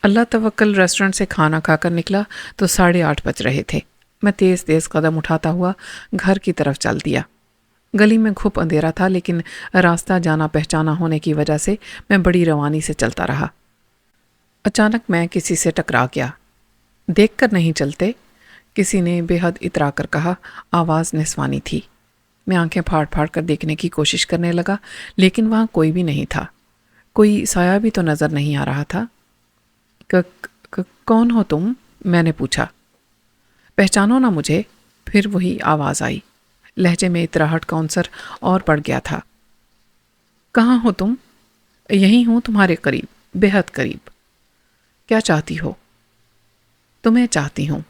اللہ توکل ریسٹورنٹ سے کھانا کھا کر نکلا تو 8:30 بج رہے تھے۔ میں تیز تیز قدم اٹھاتا ہوا گھر کی طرف چل دیا۔ گلی میں گھپ اندھیرا تھا، لیکن راستہ جانا پہچانا ہونے کی وجہ سے میں بڑی روانی سے چلتا رہا۔ اچانک میں کسی سے ٹکرا گیا۔ دیکھ کر نہیں چلتے، کسی نے بے حد اترا کر کہا۔ آواز نسوانی تھی۔ میں آنکھیں پھاڑ پھاڑ کر دیکھنے کی کوشش کرنے لگا، لیکن وہاں کوئی بھی نہیں تھا، کوئی سایہ بھی تو نظر نہیں آ رہا تھا۔ کون ہو تم؟ میں نے پوچھا۔ پہچانو نا مجھے؟ پھر وہی آواز آئی۔ لہجے میں اتراہٹ کا عنصر اور بڑھ گیا تھا۔ کہاں ہو تم؟ یہیں ہوں، تمہارے قریب، بے حد قریب۔ کیا چاہتی ہو؟ تمہیں چاہتی ہوں۔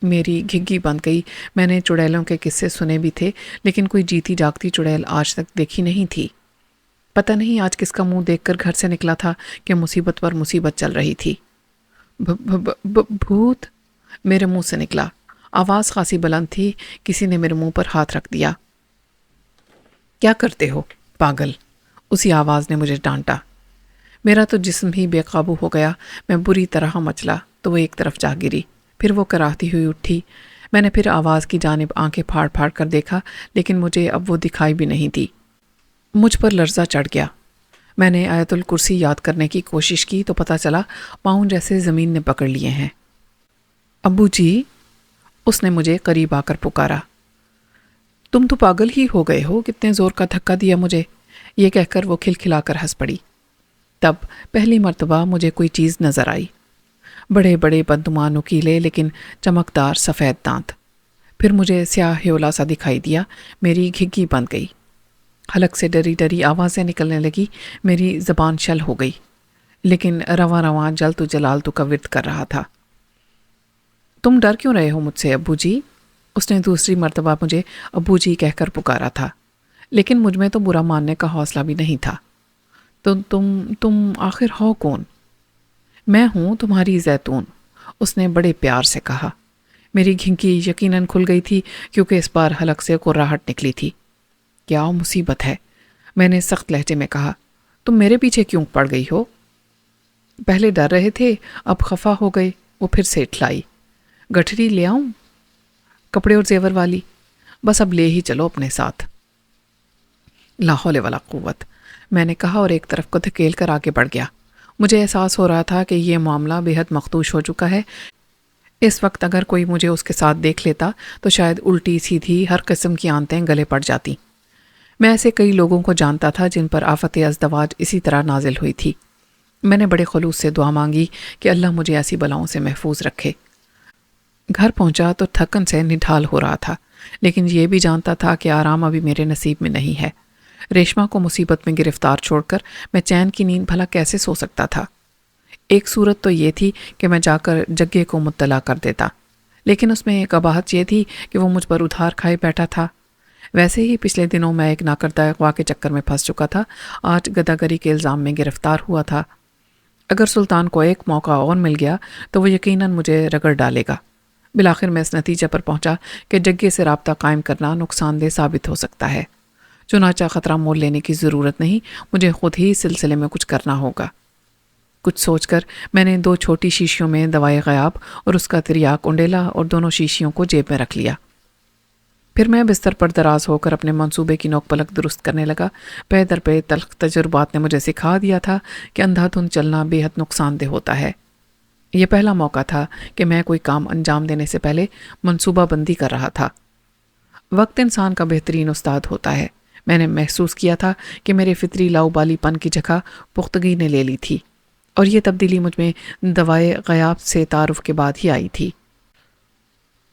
میری گھگی بند گئی۔ میں نے چڑیلوں کے قصے سنے بھی تھے، لیکن کوئی جیتی جاگتی چڑیل آج تک دیکھی نہیں تھی۔ پتہ نہیں آج کس کا منہ دیکھ کر گھر سے نکلا تھا کہ مصیبت پر مصیبت چل رہی تھی۔ بھوت؟ میرے منہ سے نکلا۔ آواز خاصی بلند تھی۔ کسی نے میرے منہ پر ہاتھ رکھ دیا۔ کیا کرتے ہو پاگل؟ اسی آواز نے مجھے ڈانٹا۔ میرا تو جسم ہی بے قابو ہو گیا۔ میں بری طرح مچلا تو وہ ایک طرف جا گری، پھر وہ کراہتی ہوئی اٹھی۔ میں نے پھر آواز کی جانب آنکھیں پھاڑ پھاڑ کر دیکھا، لیکن مجھے اب وہ دکھائی بھی نہیں دی۔ مجھ پر لرزہ چڑھ گیا۔ میں نے آیت الکرسی یاد کرنے کی کوشش کی تو پتہ چلا پاؤں جیسے زمین نے پکڑ لیے ہیں۔ ابو جی؟ اس نے مجھے قریب آ کر پکارا۔ تم تو پاگل ہی ہو گئے ہو، کتنے زور کا دھکا دیا مجھے، یہ کہہ کر وہ کھلکھلا کر ہنس پڑی۔ تب پہلی مرتبہ مجھے کوئی چیز نظر آئی، بڑے بڑے بدنما نکیلے لیکن چمکدار سفید دانت۔ پھر مجھے سیاہ ہیولا سا دکھائی دیا۔ میری گھگی بند گئی، حلق سے ڈری ڈری آوازیں نکلنے لگی۔ میری زبان شل ہو گئی، لیکن رواں رواں جلد و جلال کا ورد کر رہا تھا۔ تم ڈر کیوں رہے ہو مجھ سے ابو جی؟ اس نے دوسری مرتبہ مجھے ابو جی کہہ کر پکارا تھا، لیکن مجھ میں تو برا ماننے کا حوصلہ بھی نہیں تھا۔ تم آخر ہو کون؟ میں ہوں تمہاری زیتون، اس نے بڑے پیار سے کہا۔ میری گھنکی یقیناً کھل گئی تھی، کیونکہ اس بار حلق سے قراہٹ نکلی تھی۔ کیا مصیبت ہے؟ میں نے سخت لہجے میں کہا۔ تم میرے پیچھے کیوں پڑ گئی ہو؟ پہلے ڈر رہے تھے، اب خفا ہو گئے۔ وہ پھر سے اٹھلائی۔ گٹھری لے آؤں؟ کپڑے اور زیور والی؟ بس اب لے ہی چلو اپنے ساتھ۔ لا حول ولا قوت، میں نے کہا اور ایک طرف کو دھکیل کر آگے بڑھ گیا۔ مجھے احساس ہو رہا تھا کہ یہ معاملہ بے حد مخدوش ہو چکا ہے۔ اس وقت اگر کوئی مجھے اس کے ساتھ دیکھ لیتا تو شاید الٹی سیدھی ہر قسم کی آنتیں گلے پڑ جاتی۔ میں ایسے کئی لوگوں کو جانتا تھا جن پر آفت ازدواج اسی طرح نازل ہوئی تھی۔ میں نے بڑے خلوص سے دعا مانگی کہ اللہ مجھے ایسی بلاؤں سے محفوظ رکھے۔ گھر پہنچا تو تھکن سے نڈھال ہو رہا تھا، لیکن یہ بھی جانتا تھا کہ آرام ابھی میرے نصیب میں نہیں ہے۔ ریشما کو مصیبت میں گرفتار چھوڑ کر میں چین کی نیند بھلا کیسے سو سکتا تھا؟ ایک صورت تو یہ تھی کہ میں جا کر جگے کو مطلع کر دیتا، لیکن اس میں قباحت یہ تھی کہ وہ مجھ پر ادھار کھائے بیٹھا تھا۔ ویسے ہی پچھلے دنوں میں ایک ناکردہ اغوا کے چکر میں پھنس چکا تھا، آج گداگری کے الزام میں گرفتار ہوا تھا۔ اگر سلطان کو ایک موقع اور مل گیا تو وہ یقیناً مجھے رگڑ ڈالے گا۔ بالآخر میں اس نتیجے پر پہنچا کہ جگے سے رابطہ قائم کرنا نقصان دہ ثابت ہو سکتا ہے۔ چنانچہ خطرہ مول لینے کی ضرورت نہیں، مجھے خود ہی اس سلسلے میں کچھ کرنا ہوگا۔ کچھ سوچ کر میں نے 2 چھوٹی شیشیوں میں دوائی غیاب اور اس کا تریاک انڈیلا اور دونوں شیشیوں کو جیب میں رکھ لیا۔ پھر میں بستر پر دراز ہو کر اپنے منصوبے کی نوک پلک درست کرنے لگا۔ پے در پہ تلخ تجربات نے مجھے سکھا دیا تھا کہ اندھا دھند چلنا بے حد نقصان دہ ہوتا ہے۔ یہ پہلا موقع تھا کہ میں کوئی کام انجام دینے سے پہلے منصوبہ بندی کر رہا تھا۔ وقت انسان کا بہترین استاد ہوتا ہے۔ میں نے محسوس کیا تھا کہ میرے فطری لاؤبالی پن کی جگہ پختگی نے لے لی تھی، اور یہ تبدیلی مجھ میں دوائے غیاب سے تعارف کے بعد ہی آئی تھی۔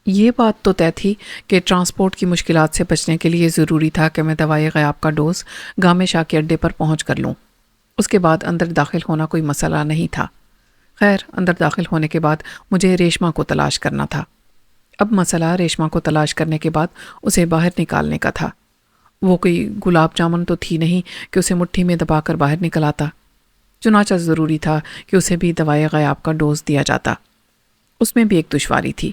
یہ بات تو طے تھی کہ ٹرانسپورٹ کی مشکلات سے بچنے کے لیے ضروری تھا کہ میں دوائے غیاب کا ڈوز گامے شاہ کے اڈے پر پہنچ کر لوں۔ اس کے بعد اندر داخل ہونا کوئی مسئلہ نہیں تھا۔ خیر، اندر داخل ہونے کے بعد مجھے ریشما کو تلاش کرنا تھا۔ اب مسئلہ ریشما کو تلاش کرنے کے بعد اسے باہر نکالنے کا تھا۔ وہ کوئی گلاب جامن تو تھی نہیں کہ اسے مٹھی میں دبا کر باہر نکل آتا۔ چنانچہ ضروری تھا کہ اسے بھی دوائے غیاب کا ڈوز دیا جاتا۔ اس میں بھی ایک دشواری تھی۔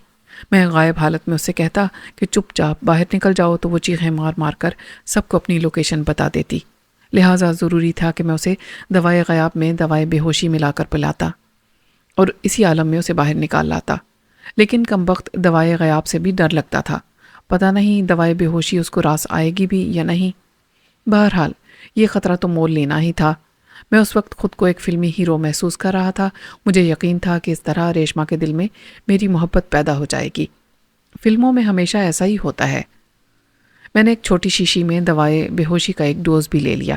میں غائب حالت میں اس سے کہتا کہ چپ چاپ باہر نکل جاؤ تو وہ چیخیں مار مار کر سب کو اپنی لوکیشن بتا دیتی، لہٰذا ضروری تھا کہ میں اسے دوائے غیاب میں دوائے بے ہوشی ملا کر پلاتا۔ اور اسی عالم میں اسے باہر نکال لاتا، لیکن کم وقت دوائے غیاب سے بھی ڈر لگتا تھا۔ پتہ نہیں دوائے بے ہوشی اس کو راس آئے گی بھی یا نہیں۔ بہرحال یہ خطرہ تو مول لینا ہی تھا۔ میں اس وقت خود کو ایک فلمی ہیرو محسوس کر رہا تھا۔ مجھے یقین تھا کہ اس طرح ریشما کے دل میں میری محبت پیدا ہو جائے گی۔ فلموں میں ہمیشہ ایسا ہی ہوتا ہے۔ میں نے ایک چھوٹی شیشی میں دوائے بے ہوشی کا ایک ڈوز بھی لے لیا۔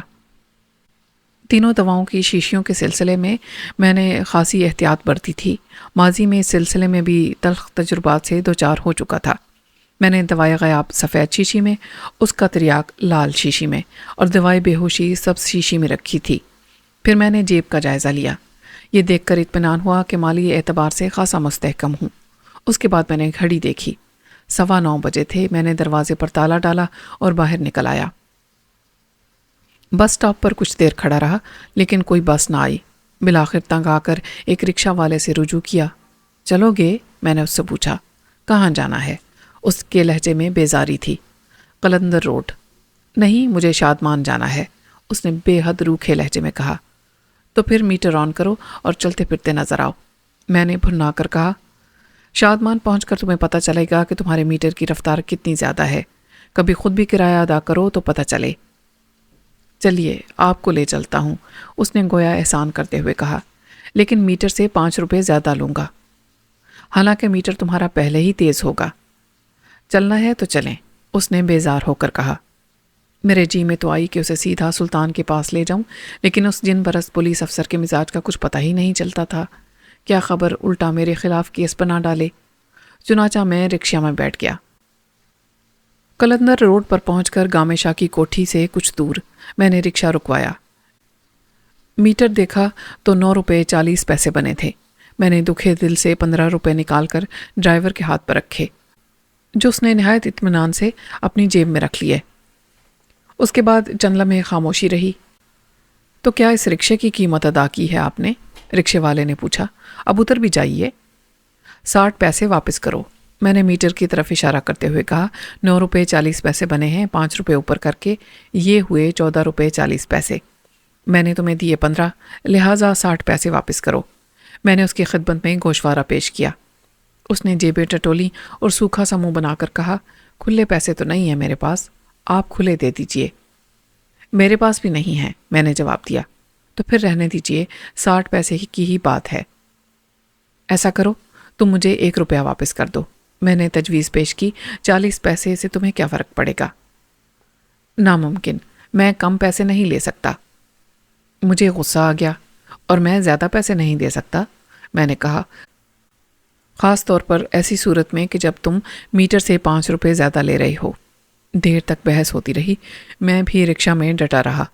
تینوں دواؤں کی شیشیوں کے سلسلے میں نے خاصی احتیاط برتی تھی۔ ماضی میں اس سلسلے میں بھی تلخ تجربات سے دوچار ہو چکا تھا۔ میں نے دوائے غیاب سفید شیشی میں، اس کا تریاک لال شیشی میں اور دوائے بے ہوشی سبز شیشی میں رکھی تھی۔ پھر میں نے جیب کا جائزہ لیا۔ یہ دیکھ کر اطمینان ہوا کہ مالی اعتبار سے خاصا مستحکم ہوں۔ اس کے بعد میں نے گھڑی دیکھی، 9:15 بجے تھے۔ میں نے دروازے پر تالا ڈالا اور باہر نکل آیا۔ بس سٹاپ پر کچھ دیر کھڑا رہا، لیکن کوئی بس نہ آئی۔ بالآخر تنگ آ کر ایک رکشہ والے سے رجوع کیا۔ چلو گے؟ میں نے اس سے پوچھا۔ کہاں جانا ہے؟ اس کے لہجے میں بیزاری تھی۔ قلندر روڈ۔ نہیں، مجھے شادمان جانا ہے، اس نے بے حد روکھے لہجے میں کہا۔ تو پھر میٹر آن کرو اور چلتے پھرتے نظر آؤ، میں نے بھرنا کر کہا۔ شادمان پہنچ کر تمہیں پتہ چلے گا کہ تمہارے میٹر کی رفتار کتنی زیادہ ہے۔ کبھی خود بھی کرایہ ادا کرو تو پتہ چلے۔ چلیے آپ کو لے چلتا ہوں، اس نے گویا احسان کرتے ہوئے کہا، لیکن میٹر سے 5 روپے زیادہ لوں گا۔ حالانکہ میٹر تمہارا پہلے ہی تیز ہوگا۔ چلنا ہے تو چلیں، اس نے بیزار ہو کر کہا۔ میرے جی میں تو آئی کہ اسے سیدھا سلطان کے پاس لے جاؤں، لیکن اس جن برس پولیس افسر کے مزاج کا کچھ پتہ ہی نہیں چلتا تھا۔ کیا خبر الٹا میرے خلاف کیس بنا ڈالے۔ چنانچہ میں رکشہ میں بیٹھ گیا۔ قلندر روڈ پر پہنچ کر گامے شاہ کی کوٹھی سے کچھ دور میں نے رکشہ رکوایا۔ میٹر دیکھا تو 9 روپے 40 پیسے بنے تھے۔ میں نے دکھے دل سے 15 روپے نکال کر ڈرائیور کے ہاتھ پر رکھے، جو اس نے نہایت اطمینان سے اپنی جیب میں رکھ لیے۔ اس کے بعد چند لمحے خاموشی رہی۔ تو کیا اس رکشے کی قیمت ادا کی ہے آپ نے؟ رکشے والے نے پوچھا۔ اب اتر بھی جائیے۔ 60 پیسے واپس کرو، میں نے میٹر کی طرف اشارہ کرتے ہوئے کہا۔ 9 روپے 40 پیسے بنے ہیں، 5 روپے اوپر کر کے یہ ہوئے 14 روپے 40 پیسے۔ میں نے تمہیں دیے 15، لہٰذا 60 پیسے واپس کرو۔ میں نے اس کی خدمت میں گوشوارہ پیش کیا۔ اس نے جیبیں ٹٹولی اور سوکھا سا منہ بنا کر کہا، کھلے پیسے تو نہیں ہیں میرے پاس، آپ کھلے دے دیجئے۔ میرے پاس بھی نہیں ہیں، میں نے جواب دیا۔ تو پھر رہنے دیجئے، 60 پیسے کی ہی بات ہے۔ ایسا کرو، تم مجھے 1 روپیہ واپس کر دو، میں نے تجویز پیش کی۔ 40 پیسے سے تمہیں کیا فرق پڑے گا؟ ناممکن، میں کم پیسے نہیں لے سکتا۔ مجھے غصہ آ گیا۔ اور میں زیادہ پیسے نہیں دے سکتا، میں نے کہا، خاص طور پر ایسی صورت میں کہ جب تم میٹر سے 5 روپے زیادہ لے رہے ہو۔ دیر تک بحث ہوتی رہی۔ میں بھی رکشہ میں ڈٹا رہا۔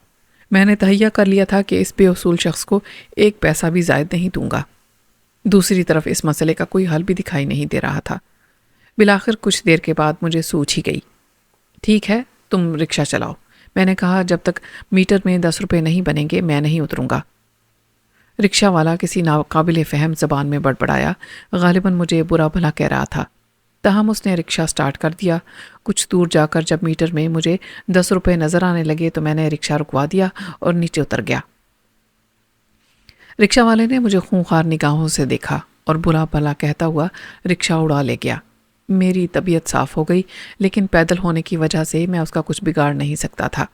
میں نے تہیہ کر لیا تھا کہ اس بے اصول شخص کو 1 پیسہ بھی زائد نہیں دوں گا۔ دوسری طرف اس مسئلے کا کوئی حل بھی دکھائی نہیں دے رہا تھا۔ بالآخر کچھ دیر کے بعد مجھے سوچ ہی گئی۔ ٹھیک ہے، تم رکشہ چلاؤ، میں نے کہا۔ جب تک میٹر میں 10 روپے نہیں بنیں گے میں نہیں اتروں گا۔ رکشہ والا کسی ناقابل فہم زبان میں بڑبڑایا، غالباً مجھے برا بھلا کہہ رہا تھا۔ تاہم اس نے رکشہ سٹارٹ کر دیا۔ کچھ دور جا کر جب میٹر میں مجھے 10 روپے نظر آنے لگے تو میں نے رکشہ رکوا دیا اور نیچے اتر گیا۔ رکشہ والے نے مجھے خونخوار نگاہوں سے دیکھا اور برا بھلا کہتا ہوا رکشہ اڑا لے گیا۔ میری طبیعت صاف ہو گئی، لیکن پیدل ہونے کی وجہ سے میں اس کا کچھ بگاڑ نہیں سکتا تھا۔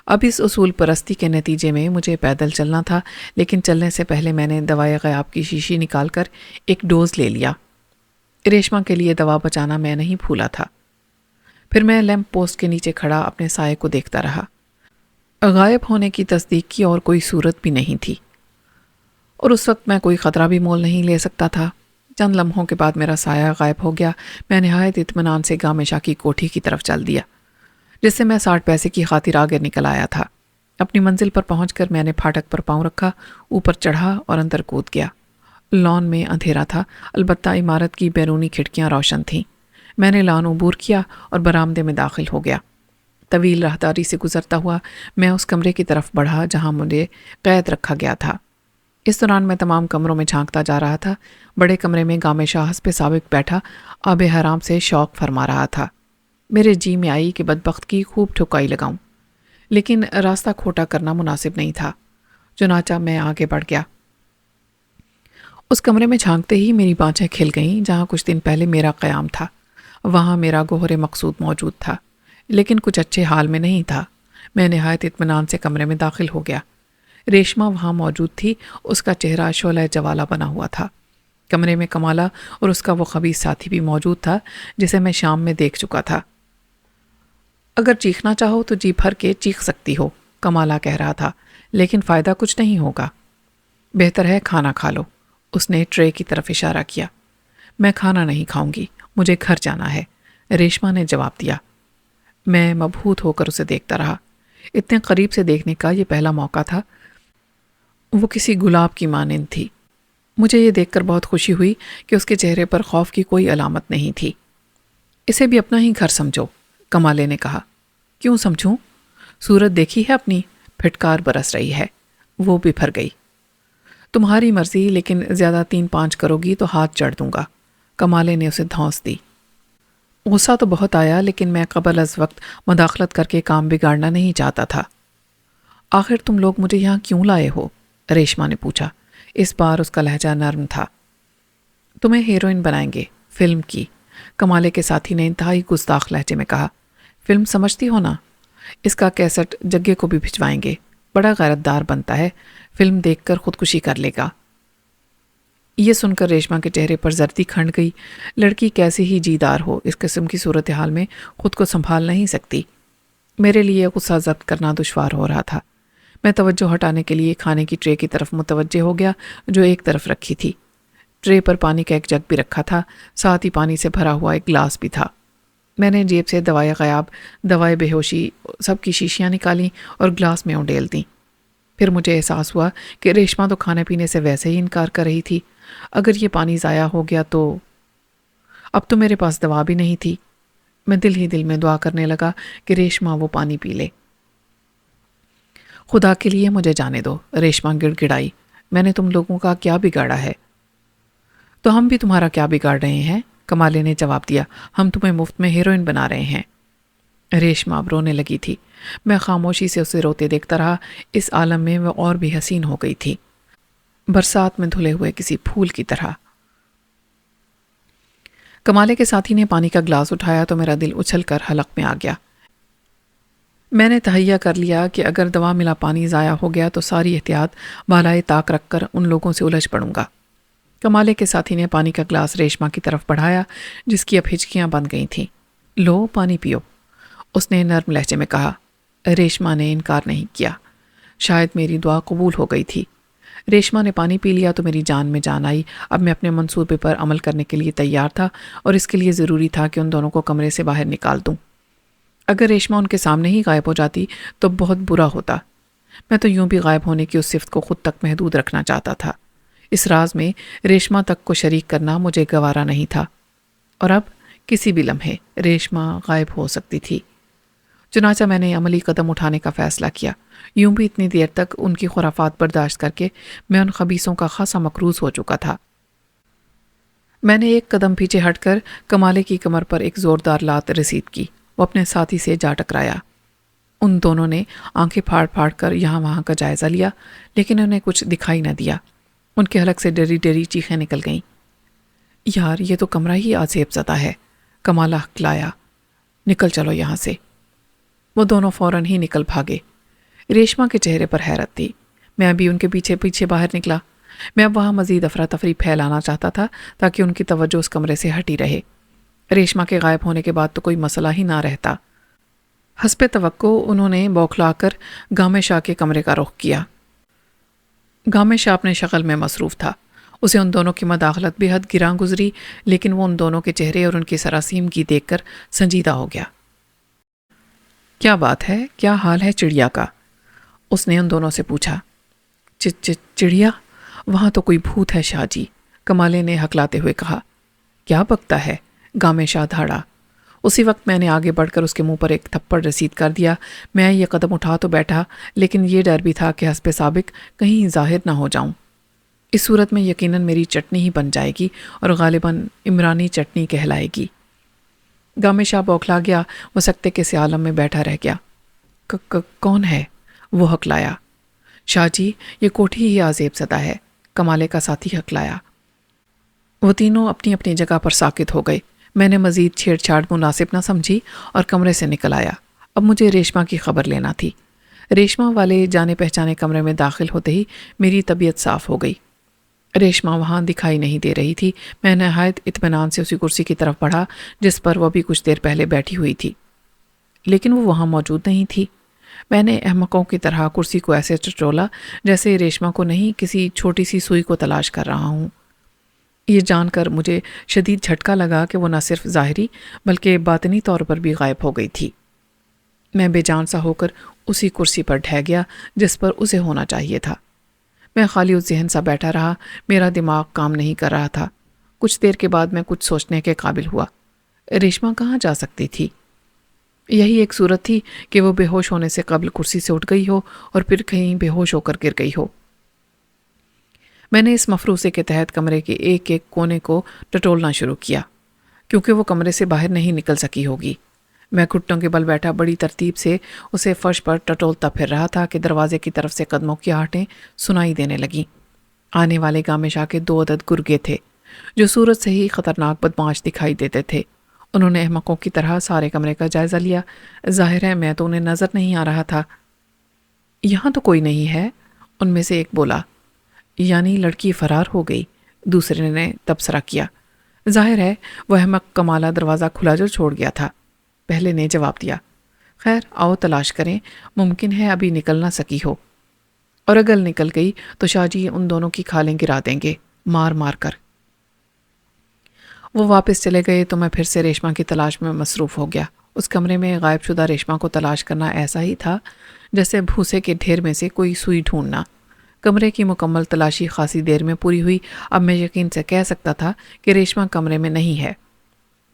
اب اس اصول پرستی کے نتیجے میں مجھے پیدل چلنا تھا، لیکن چلنے سے پہلے میں نے دوائے غیاب کی شیشی نکال کر ایک ڈوز لے لیا۔ ریشما کے لیے دوا بچانا میں نہیں بھولا تھا۔ پھر میں لیمپ پوسٹ کے نیچے کھڑا اپنے سائے کو دیکھتا رہا۔ غائب ہونے کی تصدیق کی اور کوئی صورت بھی نہیں تھی، اور اس وقت میں کوئی خطرہ بھی مول نہیں لے سکتا تھا۔ چند لمحوں کے بعد میرا سایہ غائب ہو گیا۔ میں نہایت اطمینان سے گامے شاہ کی کوٹھی کی طرف چل دیا، جس سے میں 60 پیسے کی خاطر آگے نکل آیا تھا۔ اپنی منزل پر پہنچ کر میں نے پھاٹک پر پاؤں رکھا، اوپر چڑھا اور اندر کود گیا۔ لان میں اندھیرا تھا، البتہ عمارت کی بیرونی کھڑکیاں روشن تھیں۔ میں نے لان عبور کیا اور برآمدے میں داخل ہو گیا۔ طویل راہداری سے گزرتا ہوا میں اس کمرے کی طرف بڑھا جہاں مجھے قید رکھا گیا تھا۔ اس دوران میں تمام کمروں میں جھانکتا جا رہا تھا۔ بڑے کمرے میں گامے شاہ حسب سابق بیٹھا آب حرام سے شوق فرما رہا تھا۔ میرے جی میں آئی کہ بدبخت کی خوب ٹھکائی لگاؤں، لیکن راستہ کھوٹا کرنا مناسب نہیں تھا، چنانچہ میں آگے بڑھ گیا۔ اس کمرے میں جھانکتے ہی میری بانچیں کھل گئیں جہاں کچھ دن پہلے میرا قیام تھا۔ وہاں میرا گوہر مقصود موجود تھا، لیکن کچھ اچھے حال میں نہیں تھا۔ میں نہایت اطمینان سے کمرے میں داخل ہو گیا۔ ریشما وہاں موجود تھی، اس کا چہرہ شعلہ جوالہ بنا ہوا تھا۔ کمرے میں کمالا اور اس کا وہ خبیث ساتھی بھی موجود تھا جسے میں شام میں دیکھ چکا تھا۔ اگر چیخنا چاہو تو جی بھر کے چیخ سکتی ہو، کمالا کہہ رہا تھا، لیکن فائدہ کچھ نہیں ہوگا۔ بہتر ہے کھانا کھا لو، اس نے ٹرے کی طرف اشارہ کیا۔ میں کھانا نہیں کھاؤں گی، مجھے گھر جانا ہے، ریشما نے جواب دیا۔ میں مبہوت ہو کر اسے دیکھتا رہا۔ اتنے قریب سے دیکھنے کا یہ پہلا موقع تھا۔ وہ کسی گلاب کی مانند تھی۔ مجھے یہ دیکھ کر بہت خوشی ہوئی کہ اس کے چہرے پر خوف کی کوئی علامت نہیں تھی۔ اسے بھی اپنا ہی گھر سمجھو، کمالے نے کہا۔ کیوں سمجھوں؟ صورت دیکھی ہے اپنی، پھٹکار برس رہی ہے۔ وہ بفر گئی۔ تمہاری مرضی، لیکن زیادہ 3-5 کرو گی تو ہاتھ چڑھ دوں گا، کمالے نے اسے دھونس دی۔ غصہ تو بہت آیا، لیکن میں قبل از وقت مداخلت کر کے کام بگاڑنا نہیں چاہتا تھا۔ آخر تم لوگ مجھے یہاں کیوں لائے ہو؟ ریشما نے پوچھا۔ اس بار اس کا لہجہ نرم تھا۔ تمہیں ہیروئن بنائیں گے، فلم کی، کمالے کے ساتھی نے انتہائی گستاخ لہجے میں کہا۔ فلم سمجھتی ہو نا؟ اس کا کیسٹ جگے کو بھی بھجوائیں گے، بڑا غیرت دار بنتا ہے، فلم دیکھ کر خودکشی کر لے گا۔ یہ سن کر ریشما کے چہرے پر زردی کھنڈ گئی۔ لڑکی کیسی ہی جیدار ہو، اس قسم کی صورتحال میں خود کو سنبھال نہیں سکتی۔ میرے لیے غصہ ضبط کرنا دشوار ہو رہا تھا۔ میں توجہ ہٹانے کے لیے کھانے کی ٹرے کی طرف متوجہ ہو گیا جو ایک طرف رکھی تھی۔ ٹرے پر پانی کا ایک جگ بھی رکھا تھا، ساتھ ہی پانی سے بھرا ہوا ایک گلاس بھی تھا۔ میں نے جیب سے دوائے غیاب، دوائے بے ہوشی، سب کی شیشیاں نکالیں اور گلاس میں اونڈیل دیں۔ پھر مجھے احساس ہوا کہ ریشما تو کھانے پینے سے ویسے ہی انکار کر رہی تھی۔ اگر یہ پانی ضائع ہو گیا تو اب تو میرے پاس دوا بھی نہیں تھی۔ میں دل ہی دل میں دعا کرنے لگا کہ ریشما وہ پانی پی لے۔ خدا کے لیے مجھے جانے دو، ریشما گڑ گڑائی۔ میں نے تم لوگوں کا کیا بگاڑا ہے؟ تو ہم بھی تمہارا کیا بگاڑ رہے ہیں؟ کمالے نے جواب دیا۔ ہم تمہیں مفت میں ہیروئن بنا رہے ہیں۔ ریشما اب رونے لگی تھی۔ میں خاموشی سے اسے روتے دیکھتا رہا۔ اس عالم میں وہ اور بھی حسین ہو گئی تھی، برسات میں دھلے ہوئے کسی پھول کی طرح۔ کمالے کے ساتھی نے پانی کا گلاس اٹھایا تو میرا دل اچھل کر حلق میں آ گیا۔ میں نے تہیہ کر لیا کہ اگر دوا ملا پانی ضائع ہو گیا تو ساری احتیاط بالائے طاق رکھ کر ان لوگوں سے الجھ پڑوں گا۔ کمالے کے ساتھی نے پانی کا گلاس ریشما کی طرف بڑھایا جس کی اب ہچکیاں بند گئی تھیں۔ لو پانی پیو، اس نے نرم لہجے میں کہا۔ ریشما نے انکار نہیں کیا۔ شاید میری دعا قبول ہو گئی تھی۔ ریشما نے پانی پی لیا تو میری جان میں جان آئی۔ اب میں اپنے منصوبے پر عمل کرنے کے لیے تیار تھا اور اس کے لیے ضروری تھا کہ ان دونوں کو کمرے سے باہر نکال دوں۔ اگر ریشما ان کے سامنے ہی غائب ہو جاتی تو بہت برا ہوتا۔ میں تو یوں بھی غائب ہونے کی اس صفت کو خود تک محدود رکھنا چاہتا تھا۔ اس راز میں ریشما تک کو شریک کرنا مجھے گوارا نہیں تھا، اور اب کسی بھی لمحے ریشما غائب ہو سکتی تھی۔ چنانچہ میں نے عملی قدم اٹھانے کا فیصلہ کیا۔ یوں بھی اتنی دیر تک ان کی خرافات برداشت کر کے میں ان خبیثوں کا خاصا مقروض ہو چکا تھا۔ میں نے ایک قدم پیچھے ہٹ کر کمالے کی کمر پر ایک زوردار لات رسید کی۔ وہ اپنے ساتھی سے جا ٹکرایا۔ ان دونوں نے آنکھیں پھاڑ پھاڑ کر یہاں وہاں کا جائزہ لیا، لیکن انہیں کچھ دکھائی نہ دیا۔ ان کے حلق سے ڈری ڈری چیخیں نکل گئیں۔ یار یہ تو کمرہ ہی عذاب زدہ ہے، کمالہ ہکلایا۔ نکل چلو یہاں سے۔ وہ دونوں فوراً ہی نکل بھاگے۔ ریشما کے چہرے پر حیرت تھی۔ میں ابھی ان کے پیچھے پیچھے باہر نکلا۔ میں اب وہاں مزید افراتفری پھیلانا چاہتا تھا تاکہ ان کی توجہ اس کمرے سے ہٹی رہے۔ ریشما کے غائب ہونے کے بعد تو کوئی مسئلہ ہی نہ رہتا۔ حسب توقع انہوں نے بوکھلا کر گامے شاہ کے کمرے کا رخ کیا۔ گامے شاہ اپنے شغل میں مصروف تھا۔ اسے ان دونوں کی مداخلت بے حد گراں گزری، لیکن وہ ان دونوں کے چہرے اور ان کی سراسیمگی دیکھ کر سنجیدہ ہو گیا۔ کیا بات ہے؟ کیا حال ہے چڑیا کا؟ اس نے ان دونوں سے پوچھا۔ چڑیا؟ وہاں تو کوئی بھوت ہے شاہ جی، کمالے نے ہکلاتے ہوئے کہا۔ کیا بکتا ہے؟ گامے شاہ دھاڑا۔ اسی وقت میں نے آگے بڑھ کر اس کے منہ پر ایک تھپڑ رسید کر دیا۔ میں یہ قدم اٹھا تو بیٹھا، لیکن یہ ڈر بھی تھا کہ حسب سابق کہیں ظاہر نہ ہو جاؤں۔ اس صورت میں یقیناً میری چٹنی ہی بن جائے گی اور غالباً عمرانی چٹنی کہلائے گی۔ گامے شاہ بوکھلا گیا، وہ سکتے کے سے عالم میں بیٹھا رہ گیا۔ کون ہے؟ وہ ہکلایا۔ شاہ جی یہ کوٹھی ہی عذاب زدہ ہے، کمالے کا ساتھی ہکلایا۔ وہ تینوں اپنی اپنی جگہ پر ساکت ہو گئے۔ میں نے مزید چھیڑ چھاڑ مناسب نہ سمجھی اور کمرے سے نکل آیا۔ اب مجھے ریشما کی خبر لینا تھی۔ ریشما والے جانے پہچانے کمرے میں داخل ہوتے ہی میری طبیعت صاف ہو گئی۔ ریشما وہاں دکھائی نہیں دے رہی تھی۔ میں نہایت اطمینان سے اسی کرسی کی طرف بڑھا جس پر وہ بھی کچھ دیر پہلے بیٹھی ہوئی تھی، لیکن وہ وہاں موجود نہیں تھی۔ میں نے احمقوں کی طرح کرسی کو ایسے ٹٹولا جیسے ریشما کو نہیں کسی چھوٹی سی سوئی کو تلاش کر رہا ہوں۔ یہ جان کر مجھے شدید جھٹکا لگا کہ وہ نہ صرف ظاہری بلکہ باطنی طور پر بھی غائب ہو گئی تھی۔ میں بے جان سا ہو کر اسی کرسی پر ڈھہ گیا جس پر اسے ہونا چاہیے تھا۔ میں خالی اس ذہن سا بیٹھا رہا، میرا دماغ کام نہیں کر رہا تھا۔ کچھ دیر کے بعد میں کچھ سوچنے کے قابل ہوا۔ ریشما کہاں جا سکتی تھی؟ یہی ایک صورت تھی کہ وہ بے ہوش ہونے سے قبل کرسی سے اٹھ گئی ہو اور پھر کہیں بے ہوش ہو کر گر گئی ہو۔ میں نے اس مفروضے کے تحت کمرے کے ایک ایک کونے کو ٹٹولنا شروع کیا، کیونکہ وہ کمرے سے باہر نہیں نکل سکی ہوگی۔ میں گھٹنوں کے بل بیٹھا بڑی ترتیب سے اسے فرش پر ٹٹولتا پھر رہا تھا کہ دروازے کی طرف سے قدموں کی آہٹیں سنائی دینے لگیں۔ آنے والے گامے شاہ کے 2 عدد گرگے تھے جو صورت سے ہی خطرناک بدمعاش دکھائی دیتے تھے۔ انہوں نے احمقوں کی طرح سارے کمرے کا جائزہ لیا۔ ظاہر ہے میں تو انہیں نظر نہیں آ رہا تھا۔ یہاں تو کوئی نہیں ہے، ان میں سے ایک بولا۔ یعنی لڑکی فرار ہو گئی، دوسرے نے تبصرہ کیا۔ ظاہر ہے وہ احمق کمالہ دروازہ کھلا جو چھوڑ گیا تھا، پہلے نے جواب دیا۔ خیر آؤ تلاش کریں، ممکن ہے ابھی نکل نہ سکی ہو، اور اگر نکل گئی تو شاہ جی ان دونوں کی کھالیں گرا دیں گے مار مار کر۔ وہ واپس چلے گئے تو میں پھر سے ریشما کی تلاش میں مصروف ہو گیا۔ اس کمرے میں غائب شدہ ریشما کو تلاش کرنا ایسا ہی تھا جیسے بھوسے کے ڈھیر میں سے کوئی سوئی ڈھونڈنا۔ کمرے کی مکمل تلاشی خاصی دیر میں پوری ہوئی۔ اب میں یقین سے کہہ سکتا تھا کہ ریشما کمرے میں نہیں ہے۔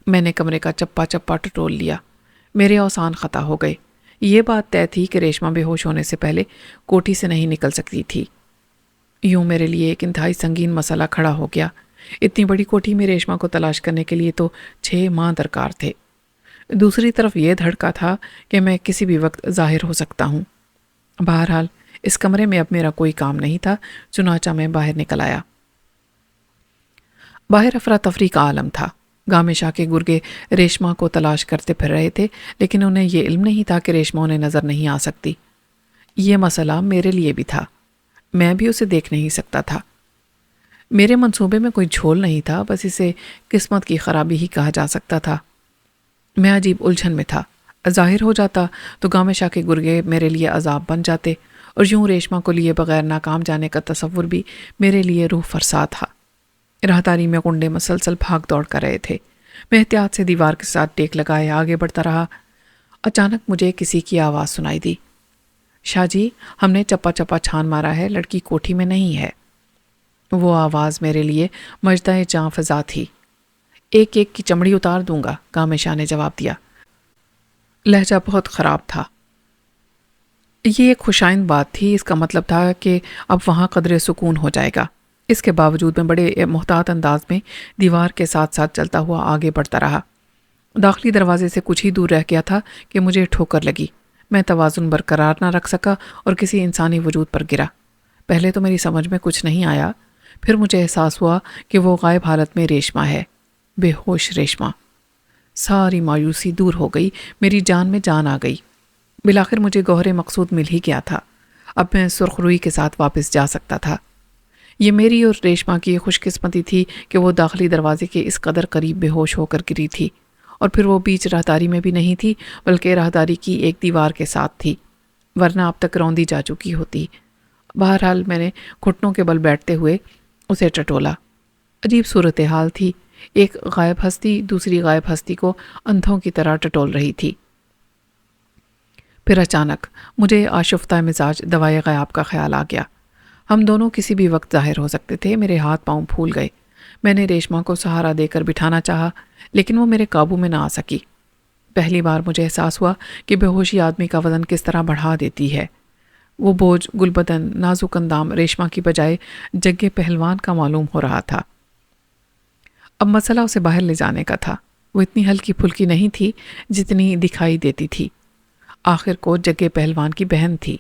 میں نے کمرے کا چپا چپا ٹٹول لیا۔ میرے اوسان خطا ہو گئے۔ یہ بات طے تھی کہ ریشما بے ہوش ہونے سے پہلے کوٹھی سے نہیں نکل سکتی تھی۔ یوں میرے لیے ایک انتہائی سنگین مسئلہ کھڑا ہو گیا۔ اتنی بڑی کوٹھی میں ریشما کو تلاش کرنے کے لیے تو 6 ماہ درکار تھے۔ دوسری طرف یہ دھڑکا تھا کہ میں کسی بھی وقت ظاہر ہو سکتا ہوں۔ بہرحال اس کمرے میں اب میرا کوئی کام نہیں تھا، چنانچہ میں باہر نکل آیا۔ باہر افراتفری کا عالم تھا۔ گامے شاہ کے گرگے ریشما کو تلاش کرتے پھر رہے تھے، لیکن انہیں یہ علم نہیں تھا کہ ریشما انہیں نظر نہیں آ سکتی۔ یہ مسئلہ میرے لیے بھی تھا، میں بھی اسے دیکھ نہیں سکتا تھا۔ میرے منصوبے میں کوئی جھول نہیں تھا، بس اسے قسمت کی خرابی ہی کہا جا سکتا تھا۔ میں عجیب الجھن میں تھا۔ ظاہر ہو جاتا تو گامے شاہ کے گرگے میرے لیے عذاب بن جاتے، اور یوں ریشما کو لیے بغیر ناکام جانے کا تصور بھی میرے لیے روح فرسا تھا۔ راہداری میں کنڈے مسلسل بھاگ دوڑ کر رہے تھے۔ میں احتیاط سے دیوار کے ساتھ ٹیک لگائے آگے بڑھتا رہا۔ اچانک مجھے کسی کی آواز سنائی دی۔ شاہ جی ہم نے چپا چپا چھان مارا ہے، لڑکی کوٹھی میں نہیں ہے۔ وہ آواز میرے لیے مجدہ جاں فضا تھی۔ ایک ایک کی چمڑی اتار دوں گا، گامے شاہ نے جواب دیا۔ لہجہ بہت خراب تھا۔ یہ ایک خوشائند بات تھی، اس کا مطلب تھا کہ اب وہاں قدرے سکون ہو جائے گا۔ اس کے باوجود میں بڑے محتاط انداز میں دیوار کے ساتھ ساتھ چلتا ہوا آگے بڑھتا رہا۔ داخلی دروازے سے کچھ ہی دور رہ گیا تھا کہ مجھے ٹھوکر لگی۔ میں توازن برقرار نہ رکھ سکا اور کسی انسانی وجود پر گرا۔ پہلے تو میری سمجھ میں کچھ نہیں آیا، پھر مجھے احساس ہوا کہ وہ غائب حالت میں ریشما ہے، بے ہوش ریشما۔ ساری مایوسی دور ہو گئی، میری جان میں جان آ گئی۔ بالآخر مجھے گوہر مقصود مل ہی گیا تھا۔ اب میں سرخ روئی کے ساتھ واپس جا سکتا تھا۔ یہ میری اور ریشما کی خوش قسمتی تھی کہ وہ داخلی دروازے کے اس قدر قریب بے ہوش ہو کر گری تھی، اور پھر وہ بیچ راہداری میں بھی نہیں تھی بلکہ راہداری کی ایک دیوار کے ساتھ تھی، ورنہ اب تک روندی جا چکی ہوتی۔ بہرحال میں نے گھٹنوں کے بل بیٹھتے ہوئے اسے ٹٹولا۔ عجیب صورتحال تھی، ایک غائب ہستی دوسری غائب ہستی کو اندھوں کی طرح ٹٹول رہی تھی۔ پھر اچانک مجھے آشفتہ مزاج دوائے غیاب کا خیال آ گیا۔ ہم دونوں کسی بھی وقت ظاہر ہو سکتے تھے۔ میرے ہاتھ پاؤں پھول گئے۔ میں نے ریشما کو سہارا دے کر بٹھانا چاہا، لیکن وہ میرے قابو میں نہ آ سکی۔ پہلی بار مجھے احساس ہوا کہ بے ہوشی آدمی کا وزن کس طرح بڑھا دیتی ہے۔ وہ بوجھ گل بدن نازک اندام ریشما کی بجائے جگے پہلوان کا معلوم ہو رہا تھا۔ اب مسئلہ اسے باہر لے جانے کا تھا۔ وہ اتنی ہلکی پھلکی نہیں تھی جتنی دکھائی دیتی تھی۔ آخر کو جگے پہلوان کی بہن تھی۔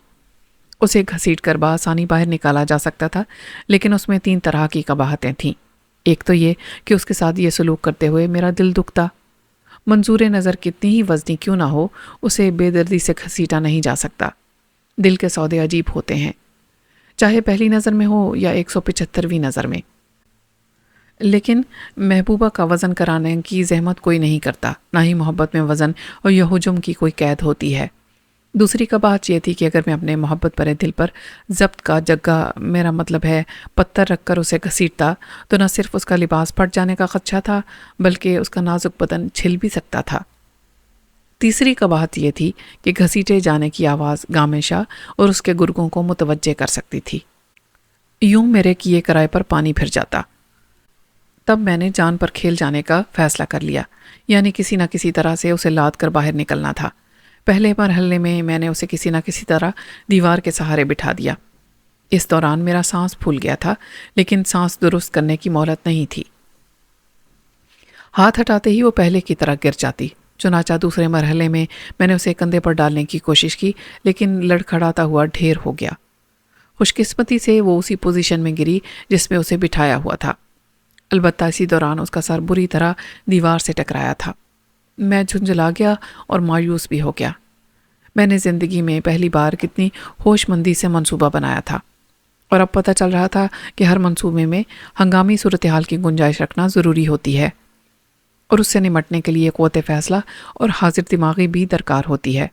اسے گھسیٹ کر بآسانی باہر نکالا جا سکتا تھا، لیکن اس میں 3 طرح کی قباحتیں تھیں۔ ایک تو یہ کہ اس کے ساتھ یہ سلوک کرتے ہوئے میرا دل دکھتا۔ منظور نظر کتنی ہی وزنی کیوں نہ ہو، اسے بے دردی سے گھسیٹا نہیں جا سکتا۔ دل کے سودے عجیب ہوتے ہیں، چاہے پہلی نظر میں ہو یا 175ویں نظر میں۔ لیکن محبوبہ کا وزن کرانے کی زحمت کوئی نہیں کرتا، نہ ہی محبت میں وزن اور یہ ہجوم کی کوئی قید ہوتی ہے۔ دوسری کا بات یہ تھی کہ اگر میں اپنے محبت بھرے دل پر ضبط کا جگہ، میرا مطلب ہے پتھر رکھ کر اسے گھسیٹتا، تو نہ صرف اس کا لباس پھٹ جانے کا خدشہ تھا بلکہ اس کا نازک بدن چھل بھی سکتا تھا۔ تیسری کا بات یہ تھی کہ گھسیٹے جانے کی آواز گامیشا اور اس کے گرگوں کو متوجہ کر سکتی تھی۔ یوں میرے کیے کرائے پر پانی پھر جاتا۔ تب میں نے جان پر کھیل جانے کا فیصلہ کر لیا، یعنی کسی نہ کسی طرح سے اسے لاد کر باہر نکلنا تھا۔ پہلے مرحلے میں نے اسے کسی نہ کسی طرح دیوار کے سہارے بٹھا دیا۔ اس دوران میرا سانس پھول گیا تھا، لیکن سانس درست کرنے کی مہلت نہیں تھی۔ ہاتھ ہٹاتے ہی وہ پہلے کی طرح گر جاتی۔ چنانچہ دوسرے مرحلے میں نے اسے کندھے پر ڈالنے کی کوشش کی، لیکن لڑکھڑاتا ہوا ڈھیر ہو گیا۔ خوش قسمتی سے وہ اسی پوزیشن میں گری جس میں اسے بٹھایا ہوا تھا، البتہ اسی دوران اس کا سر بری طرح دیوار سے ٹکرایا تھا۔ میں جھنجھلا گیا اور مایوس بھی ہو گیا۔ میں نے زندگی میں پہلی بار کتنی ہوش مندی سے منصوبہ بنایا تھا، اور اب پتہ چل رہا تھا کہ ہر منصوبے میں ہنگامی صورتحال کی گنجائش رکھنا ضروری ہوتی ہے، اور اس سے نمٹنے کے لیے قوت فیصلہ اور حاضر دماغی بھی درکار ہوتی ہے۔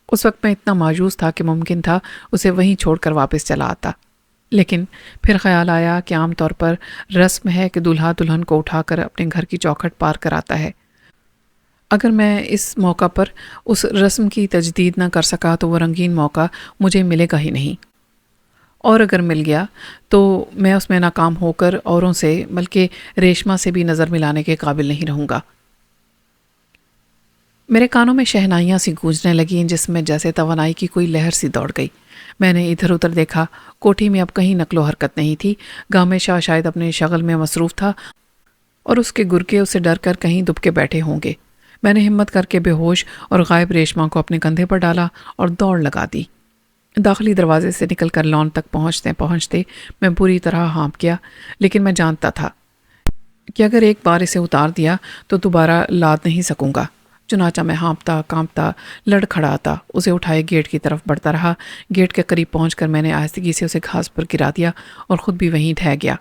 اس وقت میں اتنا مایوس تھا کہ ممکن تھا اسے وہیں چھوڑ کر واپس چلا آتا، لیکن پھر خیال آیا کہ عام طور پر رسم ہے کہ دلہا دلہن کو اٹھا کر اپنے گھر کی چوکھٹ پار کراتا ہے۔ اگر میں اس موقع پر اس رسم کی تجدید نہ کر سکا تو وہ رنگین موقع مجھے ملے گا ہی نہیں، اور اگر مل گیا تو میں اس میں ناکام ہو کر اوروں سے بلکہ ریشما سے بھی نظر ملانے کے قابل نہیں رہوں گا۔ میرے کانوں میں شہنائیاں سی گونجنے لگیں، جس میں جیسے توانائی کی کوئی لہر سی دوڑ گئی۔ میں نے ادھر ادھر دیکھا، کوٹھی میں اب کہیں نقل و حرکت نہیں تھی۔ گامیشا شاید اپنے شغل میں مصروف تھا، اور اس کے گرگے اسے ڈر کر کہیں دب کے بیٹھے ہوں گے۔ میں نے ہمت کر کے بے ہوش اور غائب ریشما کو اپنے کندھے پر ڈالا اور دوڑ لگا دی۔ داخلی دروازے سے نکل کر لان تک پہنچتے میں بری طرح ہانپ گیا، لیکن میں جانتا تھا کہ اگر ایک بار اسے اتار دیا تو دوبارہ لاد نہیں سکوں گا۔ چنانچہ میں ہانپتا کانپتا لڑکھڑاتا اسے اٹھائے گیٹ کی طرف بڑھتا رہا۔ گیٹ کے قریب پہنچ کر میں نے آہستگی سے اسے گھاس پر گرا دیا اور خود بھی وہیں ڈھہ گیا۔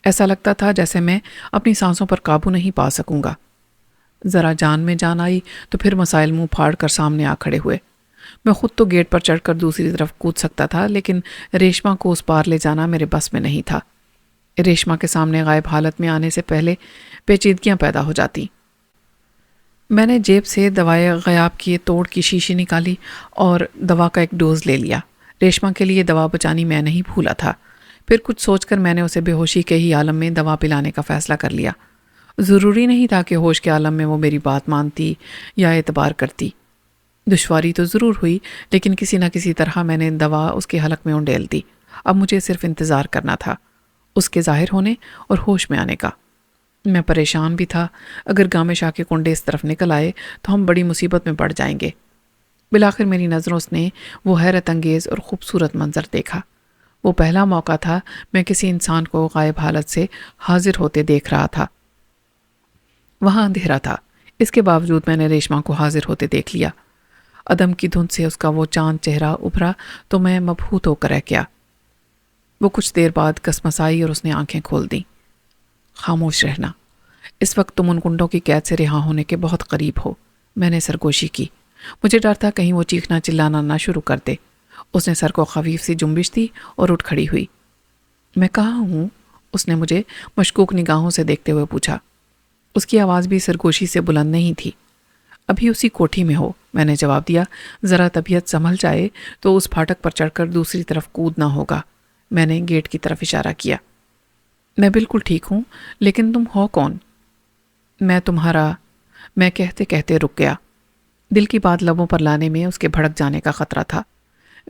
ایسا لگتا تھا جیسے میں اپنی سانسوں پر قابو نہیں پا سکوں گا۔ ذرا جان میں جان آئی تو پھر مسائل منہ پھاڑ کر سامنے آ کھڑے ہوئے۔ میں خود تو گیٹ پر چڑھ کر دوسری طرف کود سکتا تھا، لیکن ریشما کو اس پار لے جانا میرے بس میں نہیں تھا۔ ریشما کے سامنے غائب حالت میں آنے سے پہلے پیچیدگیاں پیدا ہو جاتی۔ میں نے جیب سے دوائے غیاب کیے توڑ کی شیشی نکالی اور دوا کا ایک ڈوز لے لیا۔ ریشما کے لیے دوا بچانی میں نہیں بھولا تھا۔ پھر کچھ سوچ کر میں نے اسے بے ہوشی کے ہی عالم میں دوا پلانے کا فیصلہ کر لیا۔ ضروری نہیں تھا کہ ہوش کے عالم میں وہ میری بات مانتی یا اعتبار کرتی۔ دشواری تو ضرور ہوئی، لیکن کسی نہ کسی طرح میں نے دوا اس کے حلق میں انڈیل دی۔ اب مجھے صرف انتظار کرنا تھا اس کے ظاہر ہونے اور ہوش میں آنے کا۔ میں پریشان بھی تھا، اگر گامیشا کے کنڈے اس طرف نکل آئے تو ہم بڑی مصیبت میں پڑ جائیں گے۔ بالآخر میری نظروں نے وہ حیرت انگیز اور خوبصورت منظر دیکھا۔ وہ پہلا موقع تھا میں کسی انسان کو غائب حالت سے حاضر ہوتے دیکھ رہا تھا۔ وہاں اندھیرا تھا، اس کے باوجود میں نے ریشما کو حاضر ہوتے دیکھ لیا۔ عدم کی دھند سے اس کا وہ چاند چہرہ ابھرا تو میں مبہوت ہو کر رہ گیا۔ وہ کچھ دیر بعد کسمسائی اور اس نے آنکھیں کھول دیں۔ خاموش رہنا، اس وقت تم ان کنڈوں کی قید سے رہا ہونے کے بہت قریب ہو۔ میں نے سرگوشی کی، مجھے ڈر تھا کہیں وہ چیخنا چلانا نہ شروع کر دے۔ اس نے سر کو خفیف سی جنبش دی اور اٹھ کھڑی ہوئی۔ میں کہاں ہوں؟ اس نے مجھے مشکوک نگاہوں سے دیکھتے ہوئے پوچھا۔ اس کی آواز بھی سرگوشی سے بلند نہیں تھی۔ ابھی اسی کوٹھی میں ہو، میں نے جواب دیا۔ ذرا طبیعت سنبھل جائے تو اس پھاٹک پر چڑھ کر دوسری طرف کودنا ہوگا۔ میں نے گیٹ کی طرف اشارہ کیا۔ میں بالکل ٹھیک ہوں، لیکن تم ہو کون؟ میں کہتے کہتے رک گیا۔ دل کی بات لبوں پر لانے میں اس کے بھڑک جانے کا خطرہ تھا۔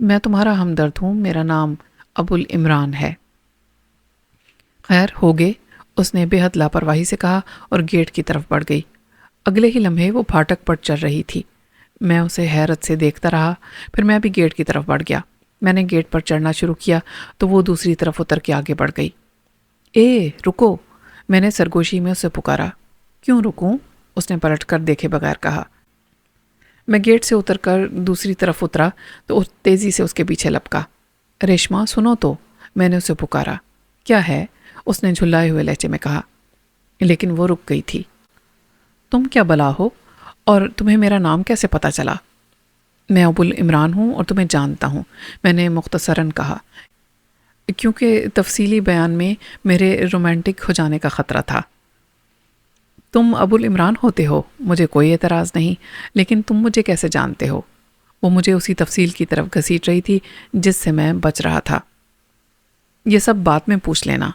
میں تمہارا ہمدرد ہوں، میرا نام ابو العمران ہے۔ خیر ہوگے، اس نے بے حد لاپرواہی سے کہا اور گیٹ کی طرف بڑھ گئی۔ اگلے ہی لمحے وہ پھاٹک پر چل رہی تھی۔ میں اسے حیرت سے دیکھتا رہا، پھر میں بھی گیٹ کی طرف بڑھ گیا۔ میں نے گیٹ پر چڑھنا شروع کیا تو وہ دوسری طرف اتر کے آگے بڑھ گئی۔ رکو! میں نے سرگوشی میں اسے پکارا۔ کیوں رکوں؟ اس نے پلٹ کر دیکھے بغیر کہا۔ میں گیٹ سے اتر کر دوسری طرف اترا تو تیزی سے اس کے پیچھے لپکا۔ ریشما سنو تو، میں نے اسے پکارا۔ کیا ہے؟ اس نے جھلائے ہوئے لہجے میں کہا، لیکن وہ رک گئی تھی۔ تم کیا بلا ہو اور تمہیں میرا نام کیسے پتا چلا؟ میں ابو العمران ہوں اور تمہیں جانتا ہوں، میں نے مختصراً کہا، کیونکہ تفصیلی بیان میں میرے رومانٹک ہو جانے کا خطرہ تھا۔ تم ابو العمران ہوتے ہو، مجھے کوئی اعتراض نہیں، لیکن تم مجھے کیسے جانتے ہو؟ وہ مجھے اسی تفصیل کی طرف گھسیٹ رہی تھی جس سے میں بچ رہا تھا۔ یہ سب بات میں پوچھ لینا۔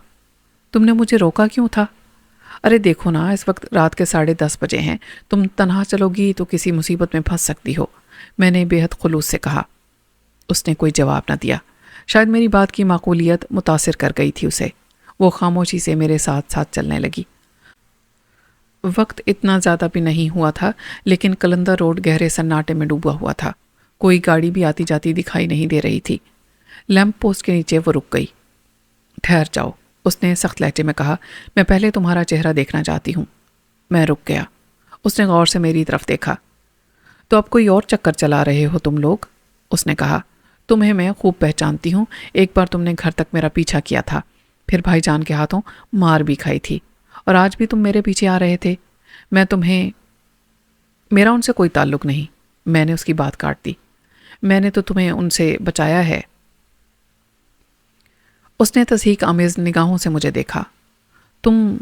تم نے مجھے روکا کیوں تھا؟ ارے دیکھو نا، اس وقت رات کے 10:30 بجے ہیں، تم تنہا چلو گی تو کسی مصیبت میں پھنس سکتی ہو، میں نے بے حد خلوص سے کہا۔ اس نے کوئی جواب نہ دیا۔ شاید میری بات کی معقولیت متاثر کر گئی تھی اسے۔ وہ خاموشی سے میرے ساتھ ساتھ چلنے لگی۔ وقت اتنا زیادہ بھی نہیں ہوا تھا، لیکن کلندر روڈ گہرے سناٹے میں ڈوبا ہوا تھا۔ کوئی گاڑی بھی آتی جاتی دکھائی نہیں دے رہی تھی۔ لیمپ پوسٹ کے نیچے وہ رک گئی۔ ٹھہر جاؤ، اس نے سخت لہجے میں کہا، میں پہلے تمہارا چہرہ دیکھنا چاہتی ہوں۔ میں رک گیا۔ اس نے غور سے میری طرف دیکھا۔ تو اب کوئی اور چکر چلا رہے ہو تم لوگ؟ اس نے کہا، تمہیں میں خوب پہچانتی ہوں، ایک بار تم نے گھر تک میرا پیچھا کیا تھا، پھر بھائی جان کے ہاتھوں مار بھی کھائی تھی، اور آج بھی تم میرے پیچھے آ رہے تھے۔ میرا ان سے کوئی تعلق نہیں، میں نے اس کی بات کاٹ دی۔ میں نے تو تمہیں ان سے بچایا ہے۔ اس نے تصحیق آمیز نگاہوں سے مجھے دیکھا۔ تم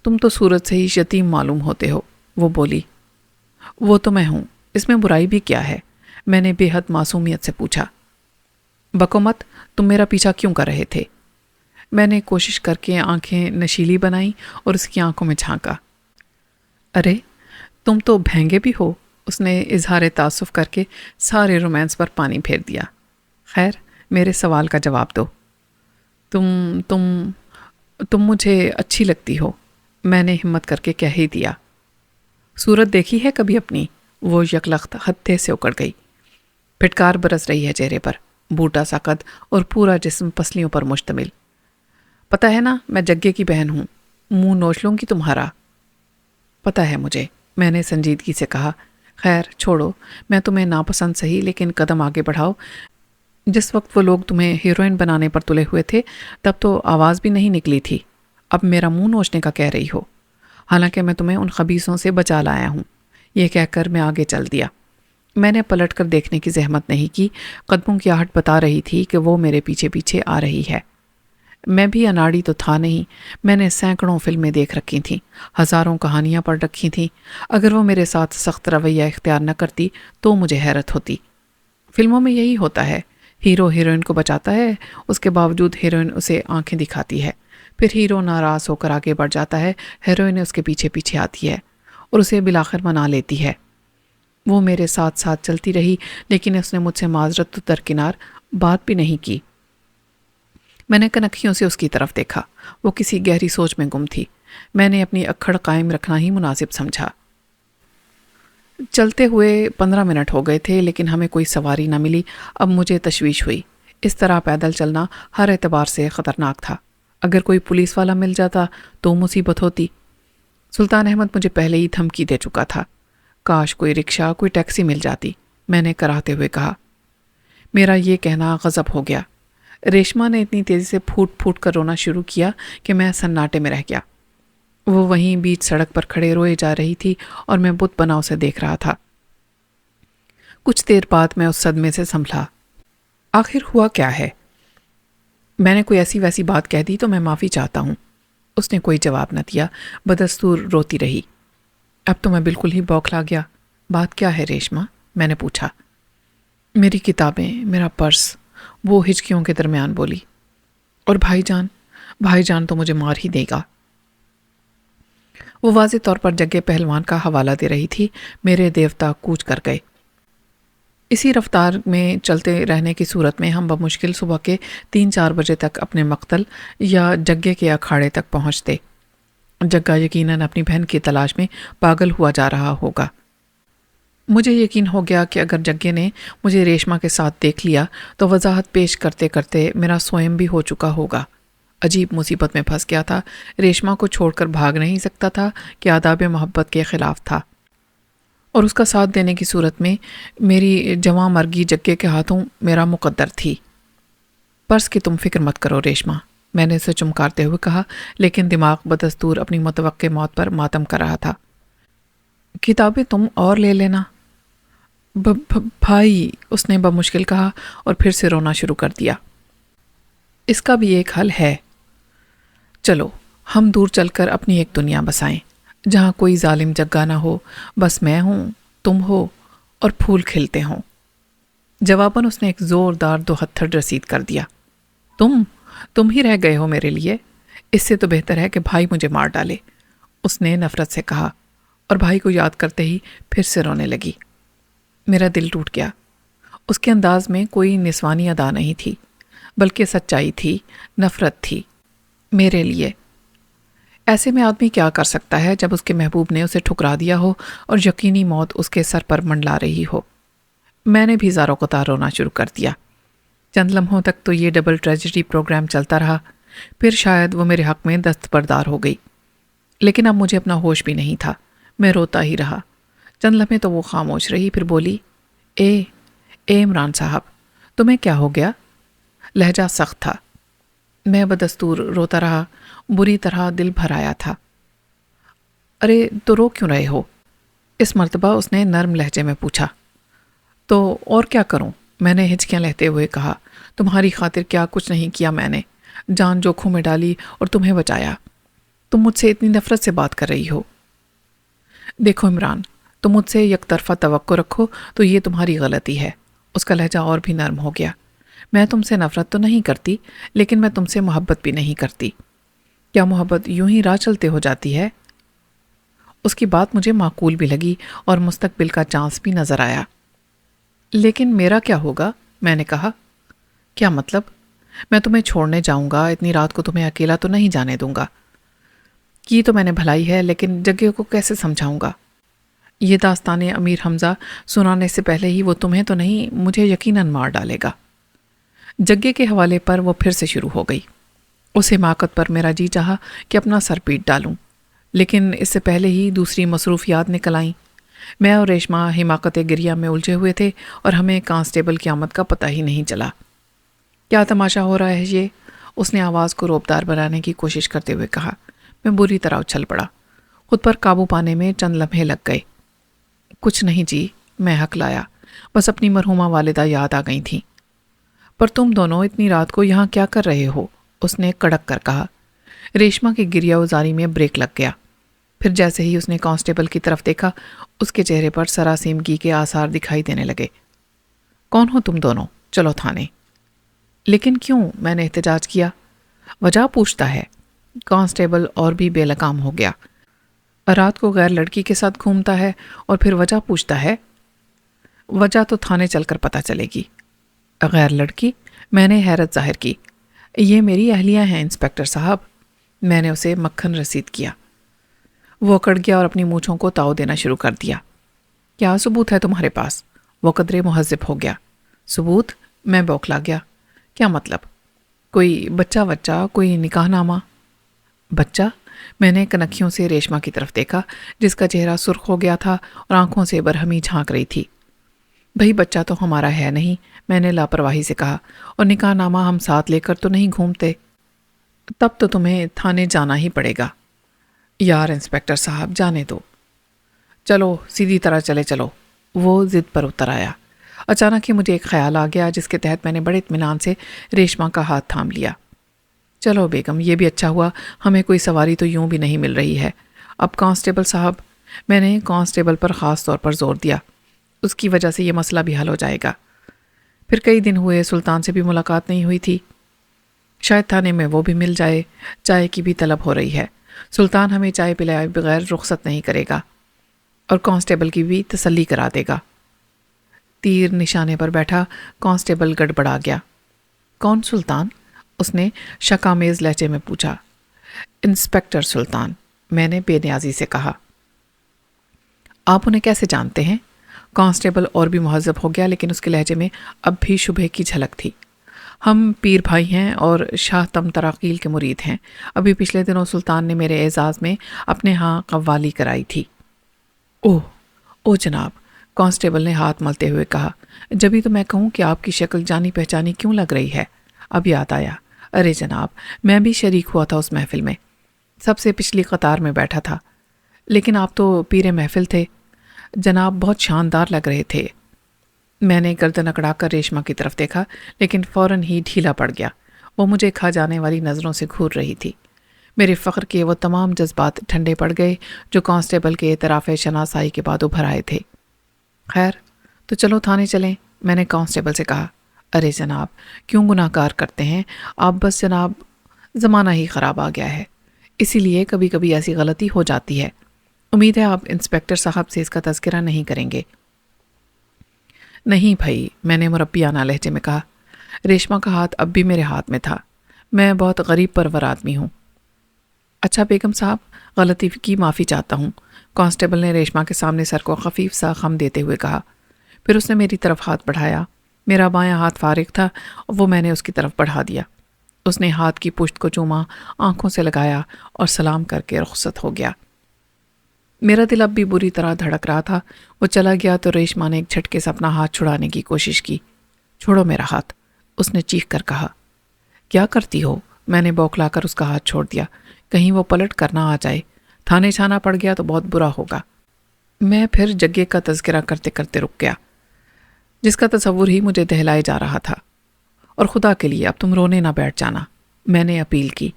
تو صورت سے ہی یتیم معلوم ہوتے ہو، وہ بولی۔ وہ تو میں ہوں، اس میں برائی بھی کیا ہے؟ میں نے بے حد معصومیت سے پوچھا۔ بکو مت، تم میرا پیچھا کیوں کر رہے تھے؟ میں نے کوشش کر کے آنکھیں نشیلی بنائیں اور اس کی آنکھوں میں جھانکا۔ ارے تم تو بھینگے بھی ہو، اس نے اظہار تعصف کر کے سارے رومانس پر پانی پھیر دیا۔ خیر، میرے سوال کا جواب دو۔ تم مجھے اچھی لگتی ہو، میں نے ہمت کر کے کہہ ہی دیا۔ صورت دیکھی ہے کبھی اپنی؟ وہ یکلخت ہتھے سے اکڑ گئی۔ پھٹکار برس رہی ہے چہرے پر، بوٹا سا قد اور پورا جسم پسلیوں پر مشتمل۔ پتہ ہے نا، میں جگے کی بہن ہوں، منہ نوچ لوں گی تمہارا۔ پتہ ہے مجھے، میں نے سنجیدگی سے کہا۔ خیر چھوڑو، میں تمہیں ناپسند سہی، لیکن قدم آگے بڑھاؤ۔ جس وقت وہ لوگ تمہیں ہیروئن بنانے پر تلے ہوئے تھے، تب تو آواز بھی نہیں نکلی تھی، اب میرا منہ نوچنے کا کہہ رہی ہو؟ حالانکہ میں تمہیں ان خبیثوں سے بچا لایا ہوں۔ یہ کہہ کر میں آگے چل دیا۔ میں نے پلٹ کر دیکھنے کی زحمت نہیں کی، قدموں کی آہٹ بتا رہی تھی کہ وہ میرے پیچھے پیچھے آ رہی ہے۔ میں بھی اناڑی تو تھا نہیں، میں نے سینکڑوں فلمیں دیکھ رکھی تھیں، ہزاروں کہانیاں پڑھ رکھی تھیں۔ اگر وہ میرے ساتھ سخت رویہ اختیار نہ کرتی تو مجھے حیرت ہوتی۔ فلموں میں یہی ہوتا ہے، ہیرو ہیروئن کو بچاتا ہے، اس کے باوجود ہیروئن اسے آنکھیں دکھاتی ہے، پھر ہیرو ناراض ہو کر آگے بڑھ جاتا ہے، ہیروئن اس کے پیچھے پیچھے آتی ہے اور اسے بالآخر منا لیتی ہے۔ وہ میرے ساتھ ساتھ چلتی رہی، لیکن اس نے مجھ سے معذرت تو درکنار بات بھی نہیں کی۔ میں نے کنکھیوں سے اس کی طرف دیکھا، وہ کسی گہری سوچ میں گم تھی۔ میں نے اپنی اکھڑ قائم رکھنا ہی مناسب سمجھا۔ چلتے ہوئے 15 منٹ ہو گئے تھے، لیکن ہمیں کوئی سواری نہ ملی۔ اب مجھے تشویش ہوئی، اس طرح پیدل چلنا ہر اعتبار سے خطرناک تھا۔ اگر کوئی پولیس والا مل جاتا تو مصیبت ہوتی۔ سلطان احمد مجھے پہلے ہی دھمکی دے چکا تھا۔ کاش کوئی رکشہ، کوئی ٹیکسی مل جاتی، میں نے کراہتے ہوئے کہا۔ میرا یہ کہنا غضب ہو گیا۔ ریشما نے اتنی تیزی سے پھوٹ پھوٹ کر رونا شروع کیا کہ میں سناٹے میں رہ گیا۔ وہ وہیں بیچ سڑک پر کھڑے روئے جا رہی تھی اور میں بت بنا اسے دیکھ رہا تھا۔ کچھ دیر بعد میں اس صدمے سے سنبھلا۔ آخر ہوا کیا ہے؟ میں نے کوئی ایسی ویسی بات کہہ دی تو میں معافی چاہتا ہوں۔ اس نے کوئی جواب نہ دیا، بدستور روتی رہی۔ اب تو میں بالکل ہی بوکھلا گیا۔ بات کیا ہے ریشما؟ میں نے پوچھا۔ میری کتابیں، میرا پرس، وہ ہچکیوں کے درمیان بولی۔ اور بھائی جان تو مجھے مار ہی دے گا۔ وہ واضح طور پر جگے پہلوان کا حوالہ دے رہی تھی۔ میرے دیوتا کوچ کر گئے۔ اسی رفتار میں چلتے رہنے کی صورت میں ہم بمشکل صبح کے 3-4 بجے تک اپنے مقتل یا جگے کے اکھاڑے تک پہنچتے۔ جگہ یقیناً اپنی بہن کی تلاش میں پاگل ہوا جا رہا ہوگا۔ مجھے یقین ہو گیا کہ اگر جگے نے مجھے ریشما کے ساتھ دیکھ لیا تو وضاحت پیش کرتے کرتے میرا سوئم بھی ہو چکا ہوگا۔ عجیب مصیبت میں پھنس گیا تھا، ریشما کو چھوڑ کر بھاگ نہیں سکتا تھا کہ آداب محبت کے خلاف تھا، اور اس کا ساتھ دینے کی صورت میں میری جواں مرگی جگے کے ہاتھوں میرا مقدر تھی۔ پرس کی تم فکر مت کرو ریشما، میں نے اسے چمکارتے ہوئے کہا، لیکن دماغ بدستور اپنی متوقع موت پر ماتم کر رہا تھا۔ کتابیں تم اور لے لینا بھائی، اس نے بمشکل کہا اور پھر سے رونا شروع کر دیا۔ اس کا بھی ایک حل ہے، چلو ہم دور چل کر اپنی ایک دنیا بسائیں جہاں کوئی ظالم جگہ نہ ہو، بس میں ہوں، تم ہو اور پھول کھلتے ہوں۔ جواباً اس نے ایک زوردار دو ہتھڑ رسید کر دیا۔ تم ہی رہ گئے ہو میرے لیے، اس سے تو بہتر ہے کہ بھائی مجھے مار ڈالے، اس نے نفرت سے کہا، اور بھائی کو یاد کرتے ہی پھر سے رونے لگی۔ میرا دل ٹوٹ گیا۔ اس کے انداز میں کوئی نسوانی ادا نہیں تھی، بلکہ سچائی تھی، نفرت تھی میرے لیے۔ ایسے میں آدمی کیا کر سکتا ہے جب اس کے محبوب نے اسے ٹھکرا دیا ہو اور یقینی موت اس کے سر پر منڈلا رہی ہو؟ میں نے بھی زاروں قطار رونا شروع کر دیا۔ چند لمحوں تک تو یہ ڈبل ٹریجڈی پروگرام چلتا رہا، پھر شاید وہ میرے حق میں دستبردار ہو گئی، لیکن اب مجھے اپنا ہوش بھی نہیں تھا۔ میں روتا ہی رہا۔ چند لمحے تو وہ خاموش رہی، پھر بولی، اے عمران صاحب، تمہیں کیا ہو گیا؟ لہجہ سخت تھا۔ میں بدستور روتا رہا، بری طرح دل بھر آیا تھا۔ ارے تو رو کیوں رہے ہو؟ اس مرتبہ اس نے نرم لہجے میں پوچھا۔ تو اور کیا کروں؟ میں نے ہچکیاں لہتے ہوئے کہا، تمہاری خاطر کیا کچھ نہیں کیا میں نے، جان جوکھوں میں ڈالی اور تمہیں بچایا۔ تم مجھ سے اتنی نفرت سے بات کر رہی ہو۔ دیکھو عمران، تم مجھ سے یک طرفہ توقع رکھو تو یہ تمہاری غلطی ہے۔ اس کا لہجہ اور بھی نرم ہو گیا۔ میں تم سے نفرت تو نہیں کرتی، لیکن میں تم سے محبت بھی نہیں کرتی۔ کیا محبت یوں ہی راہ چلتے ہو جاتی ہے؟ اس کی بات مجھے معقول بھی لگی اور مستقبل کا چانس بھی نظر آیا۔ لیکن میرا کیا ہوگا؟ میں نے کہا۔ کیا مطلب؟ میں تمہیں چھوڑنے جاؤں گا، اتنی رات کو تمہیں اکیلا تو نہیں جانے دوں گا۔ کی تو میں نے بھلائی ہے، لیکن جگے کو کیسے سمجھاؤں گا؟ یہ داستان امیر حمزہ سنانے سے پہلے ہی وہ تمہیں تو نہیں، مجھے یقیناً مار ڈالے گا۔ جگے کے حوالے پر وہ پھر سے شروع ہو گئی۔ اس حماقت پر میرا جی چاہا کہ اپنا سر پیٹ ڈالوں، لیکن اس سے پہلے ہی دوسری مصروفیات نکل آئیں۔ میں اور ریشما حماقت گریہ میں الجھے ہوئے تھے اور ہمیں کانسٹیبل کی آمد کا پتہ ہی نہیں چلا۔ کیا تماشا ہو رہا ہے یہ؟ اس نے آواز کو روبدار بنانے کی کوشش کرتے ہوئے کہا۔ میں بری طرح اچھل پڑا۔ خود پر قابو پانے میں چند لمحے لگ گئے۔ کچھ نہیں جی، میں حق لایا، بس اپنی مرحومہ والدہ یاد آ گئی تھیں۔ پر تم دونوں اتنی رات کو یہاں کیا کر رہے ہو؟ اس نے کڑک کر کہا۔ ریشما کی گریہ ازاری میں بریک لگ گیا۔ پھر جیسے ہی اس نے کانسٹیبل کی طرف دیکھا، اس کے چہرے پر سراسیمگی کے آثار دکھائی دینے لگے۔ کون ہو تم دونوں؟ چلو تھانے۔ لیکن کیوں؟ میں نے احتجاج کیا۔ وجہ پوچھتا ہے۔ کانسٹیبل اور بھی بے لگام ہو گیا۔ رات کو غیر لڑکی کے ساتھ گھومتا ہے اور پھر وجہ پوچھتا ہے؟ وجہ تو تھانے چل کر پتہ چلے گی۔ غیر لڑکی؟ میں نے حیرت ظاہر کی۔ یہ میری اہلیہ ہیں انسپکٹر صاحب۔ میں نے اسے مکھن رسید کیا۔ وہ اکڑ گیا اور اپنی مونچھوں کو تاؤ دینا شروع کر دیا۔ کیا ثبوت ہے تمہارے پاس؟ وہ قدرے مہذب ہو گیا۔ ثبوت؟ میں بوکھلا گیا۔ کیا مطلب؟ کوئی بچہ وچہ، کوئی نکاح نامہ؟ بچہ؟ میں نے کنکھیوں سے ریشما کی طرف دیکھا، جس کا چہرہ سرخ ہو گیا تھا اور آنکھوں سے برہمی جھانک رہی تھی۔ بھئی بچہ تو ہمارا ہے نہیں، میں نے لاپرواہی سے کہا، اور نکاح نامہ ہم ساتھ لے کر تو نہیں گھومتے۔ تب تو تمہیں تھانے جانا ہی پڑے گا۔ یار انسپکٹر صاحب جانے دو۔ چلو سیدھی طرح چلے چلو۔ وہ ضد پر اتر آیا۔ اچانک ہی مجھے ایک خیال آ گیا، جس کے تحت میں نے بڑے اطمینان سے ریشما کا ہاتھ تھام لیا۔ چلو بیگم، یہ بھی اچھا ہوا، ہمیں کوئی سواری تو یوں بھی نہیں مل رہی ہے۔ اب کانسٹیبل صاحب، میں نے کانسٹیبل پر خاص طور پر زور دیا، اس کی وجہ سے یہ مسئلہ بھی حل ہو جائے گا۔ پھر کئی دن ہوئے سلطان سے بھی ملاقات نہیں ہوئی تھی، شاید تھانے میں وہ بھی مل جائے۔ چائے کی بھی طلب ہو رہی ہے، سلطان ہمیں چائے پلائے بغیر رخصت نہیں کرے گا، اور کانسٹیبل کی بھی تسلی کرا دے گا۔ تیر نشانے پر بیٹھا کانسٹیبل گڑبڑا گیا۔ کون سلطان؟ اس نے شکامیز لہجے میں پوچھا۔ انسپکٹر سلطان، میں نے بے نیازی سے کہا۔ آپ انہیں کیسے جانتے ہیں؟ کانسٹیبل اور بھی مہذب ہو گیا، لیکن اس کے لہجے میں اب بھی شبہ کی جھلک تھی۔ ہم پیر بھائی ہیں اور شاہ تم تراقیل کے مرید ہیں. ابھی پچھلے دنوں سلطان نے میرے اعزاز میں اپنے ہاں قوالی کرائی تھی. اوہ او جناب، کانسٹیبل نے ہاتھ ملتے ہوئے کہا. جبھی تو میں کہوں کہ آپ کی شکل جانی پہچانی کیوں لگ رہی ہے. اب یاد آیا. ارے جناب، میں بھی شریک ہوا تھا اس محفل میں، سب سے پچھلی قطار میں بیٹھا تھا. لیکن آپ تو پیر محفل تھے جناب، بہت شاندار لگ رہے تھے. میں نے گردن اکڑا کر ریشما کی طرف دیکھا، لیکن فوراً ہی ڈھیلا پڑ گیا. وہ مجھے کھا جانے والی نظروں سے گھور رہی تھی. میرے فخر کے وہ تمام جذبات ٹھنڈے پڑ گئے جو کانسٹیبل کے اعتراف شناسائی کے بعد ابھر آئے تھے. خیر تو چلو تھانے چلیں، میں نے کانسٹیبل سے کہا. ارے جناب، کیوں گناہ کار کرتے ہیں آپ؟ بس جناب، زمانہ ہی خراب آ گیا ہے، اسی لیے کبھی کبھی ایسی غلطی ہو جاتی ہے. امید ہے آپ انسپیکٹر صاحب سے اس کا تذکرہ نہیں کریں گے. نہیں بھائی، میں نے مربیانہ لہجے میں کہا. ریشما کا ہاتھ اب بھی میرے ہاتھ میں تھا. میں بہت غریب پرور آدمی ہوں. اچھا بیگم صاحب، غلطی کی معافی چاہتا ہوں. کانسٹیبل نے ریشما کے سامنے سر کو خفیف سا خم دیتے ہوئے کہا. پھر اس نے میری طرف ہاتھ بڑھایا. میرا بایاں ہاتھ فارغ تھا، وہ میں نے اس کی طرف بڑھا دیا. اس نے ہاتھ کی پشت کو چوما، آنکھوں سے لگایا اور سلام کر کے رخصت ہو گیا. میرا دل اب بھی بری طرح دھڑک رہا تھا. وہ چلا گیا تو ریشما نے ایک جھٹکے سے اپنا ہاتھ چھڑانے کی کوشش کی. چھوڑو میرا ہاتھ، اس نے چیخ کر کہا. کیا کرتی ہو؟ میں نے بوکھلا کر اس کا ہاتھ چھوڑ دیا. کہیں وہ پلٹ کر نہ آ جائے، تھانے چھانا پڑ گیا تو بہت برا ہوگا. میں پھر جگہ کا تذکرہ کرتے کرتے رک گیا، جس کا تصور ہی مجھے دہلائے جا رہا تھا. اور خدا کے لیے اب تم رونے نہ بیٹھ جانا، میں نے اپیل کی.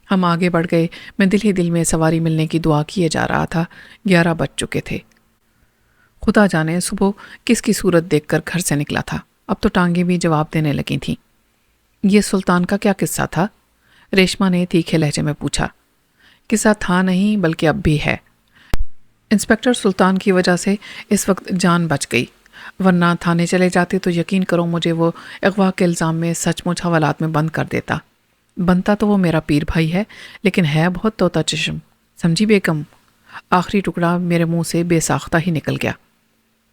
ہم آگے بڑھ گئے. میں دل ہی دل میں سواری ملنے کی دعا کیے جا رہا تھا. 11 بج چکے تھے. خدا جانے صبح کس کی صورت دیکھ کر گھر سے نکلا تھا. اب تو ٹانگیں بھی جواب دینے لگی تھیں. یہ سلطان کا کیا قصہ تھا؟ ریشما نے تیکھے لہجے میں پوچھا. قصہ تھا نہیں، بلکہ اب بھی ہے. انسپیکٹر سلطان کی وجہ سے اس وقت جان بچ گئی، ورنہ تھانے چلے جاتے تو یقین کرو مجھے وہ اغوا کے الزام میں سچ مچ حوالات میں بند کر دیتا. بنتا تو وہ میرا پیر بھائی ہے، لیکن ہے بہت طوطا چشم، سمجھی بیگم؟ آخری ٹکڑا میرے منہ سے بے ساختہ ہی نکل گیا.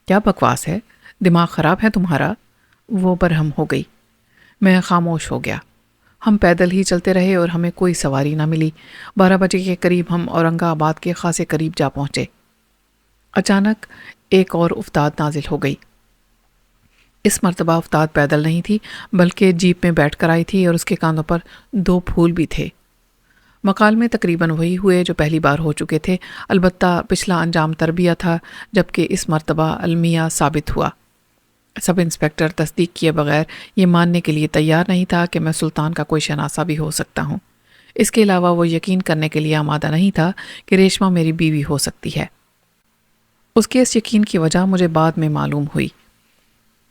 کیا بکواس ہے، دماغ خراب ہے تمہارا؟ وہ برہم ہو گئی. میں خاموش ہو گیا. ہم پیدل ہی چلتے رہے اور ہمیں کوئی سواری نہ ملی. 12 بجے کے قریب ہم اورنگ آباد کے خاصے قریب جا پہنچے. اچانک ایک اور افتاد نازل ہو گئی. اس مرتبہ افتاد پیدل نہیں تھی، بلکہ جیپ میں بیٹھ کر آئی تھی اور اس کے کاندھوں پر 2 پھول بھی تھے. مکالمے تقریباً وہی ہوئے جو پہلی بار ہو چکے تھے، البتہ پچھلا انجام تربیہ تھا، جبکہ اس مرتبہ المیہ ثابت ہوا. سب انسپیکٹر تصدیق کیے بغیر یہ ماننے کے لیے تیار نہیں تھا کہ میں سلطان کا کوئی شناسہ بھی ہو سکتا ہوں. اس کے علاوہ وہ یقین کرنے کے لیے آمادہ نہیں تھا کہ ریشما میری بیوی ہو سکتی ہے. اس کے اس یقین کی وجہ مجھے بعد میں معلوم ہوئی.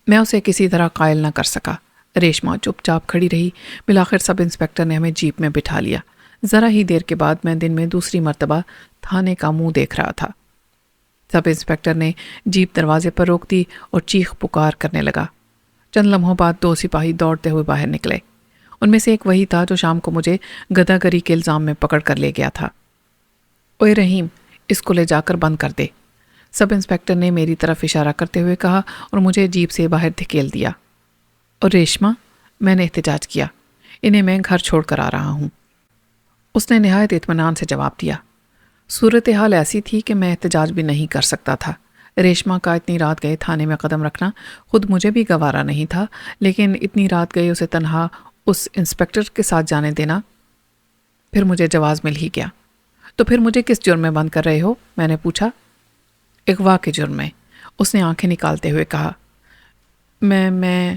میں اسے کسی طرح قائل نہ کر سکا. ریشما چپ چاپ کھڑی رہی. بالآخر سب انسپیکٹر نے ہمیں جیپ میں بٹھا لیا. ذرا ہی دیر کے بعد میں دن میں دوسری مرتبہ تھانے کا منہ دیکھ رہا تھا. سب انسپیکٹر نے جیپ دروازے پر روک دی اور چیخ پکار کرنے لگا. چند لمحوں بعد 2 سپاہی دوڑتے ہوئے باہر نکلے. ان میں سے ایک وہی تھا جو شام کو مجھے گدہ گری کے الزام میں پکڑ کر لے گیا تھا. اوے رحیم، اس کو لے جا کر بند کر دے، سب انسپیکٹر نے میری طرف اشارہ کرتے ہوئے کہا اور مجھے جیپ سے باہر دھکیل دیا. اور ریشما، میں نے احتجاج کیا، انہیں میں گھر چھوڑ کر آ رہا ہوں. اس نے نہایت اطمینان سے جواب دیا. صورتحال ایسی تھی کہ میں احتجاج بھی نہیں کر سکتا تھا. ریشما کا اتنی رات گئے تھانے میں قدم رکھنا خود مجھے بھی گوارا نہیں تھا، لیکن اتنی رات گئے اسے تنہا اس انسپیکٹر کے ساتھ جانے دینا. پھر مجھے جواز مل ہی گیا. تو پھر مجھے کس جرم میں بند کر رہے ہو؟ میں نے پوچھا. اغوا کے جرم میں، اس نے آنکھیں نکالتے ہوئے کہا. میں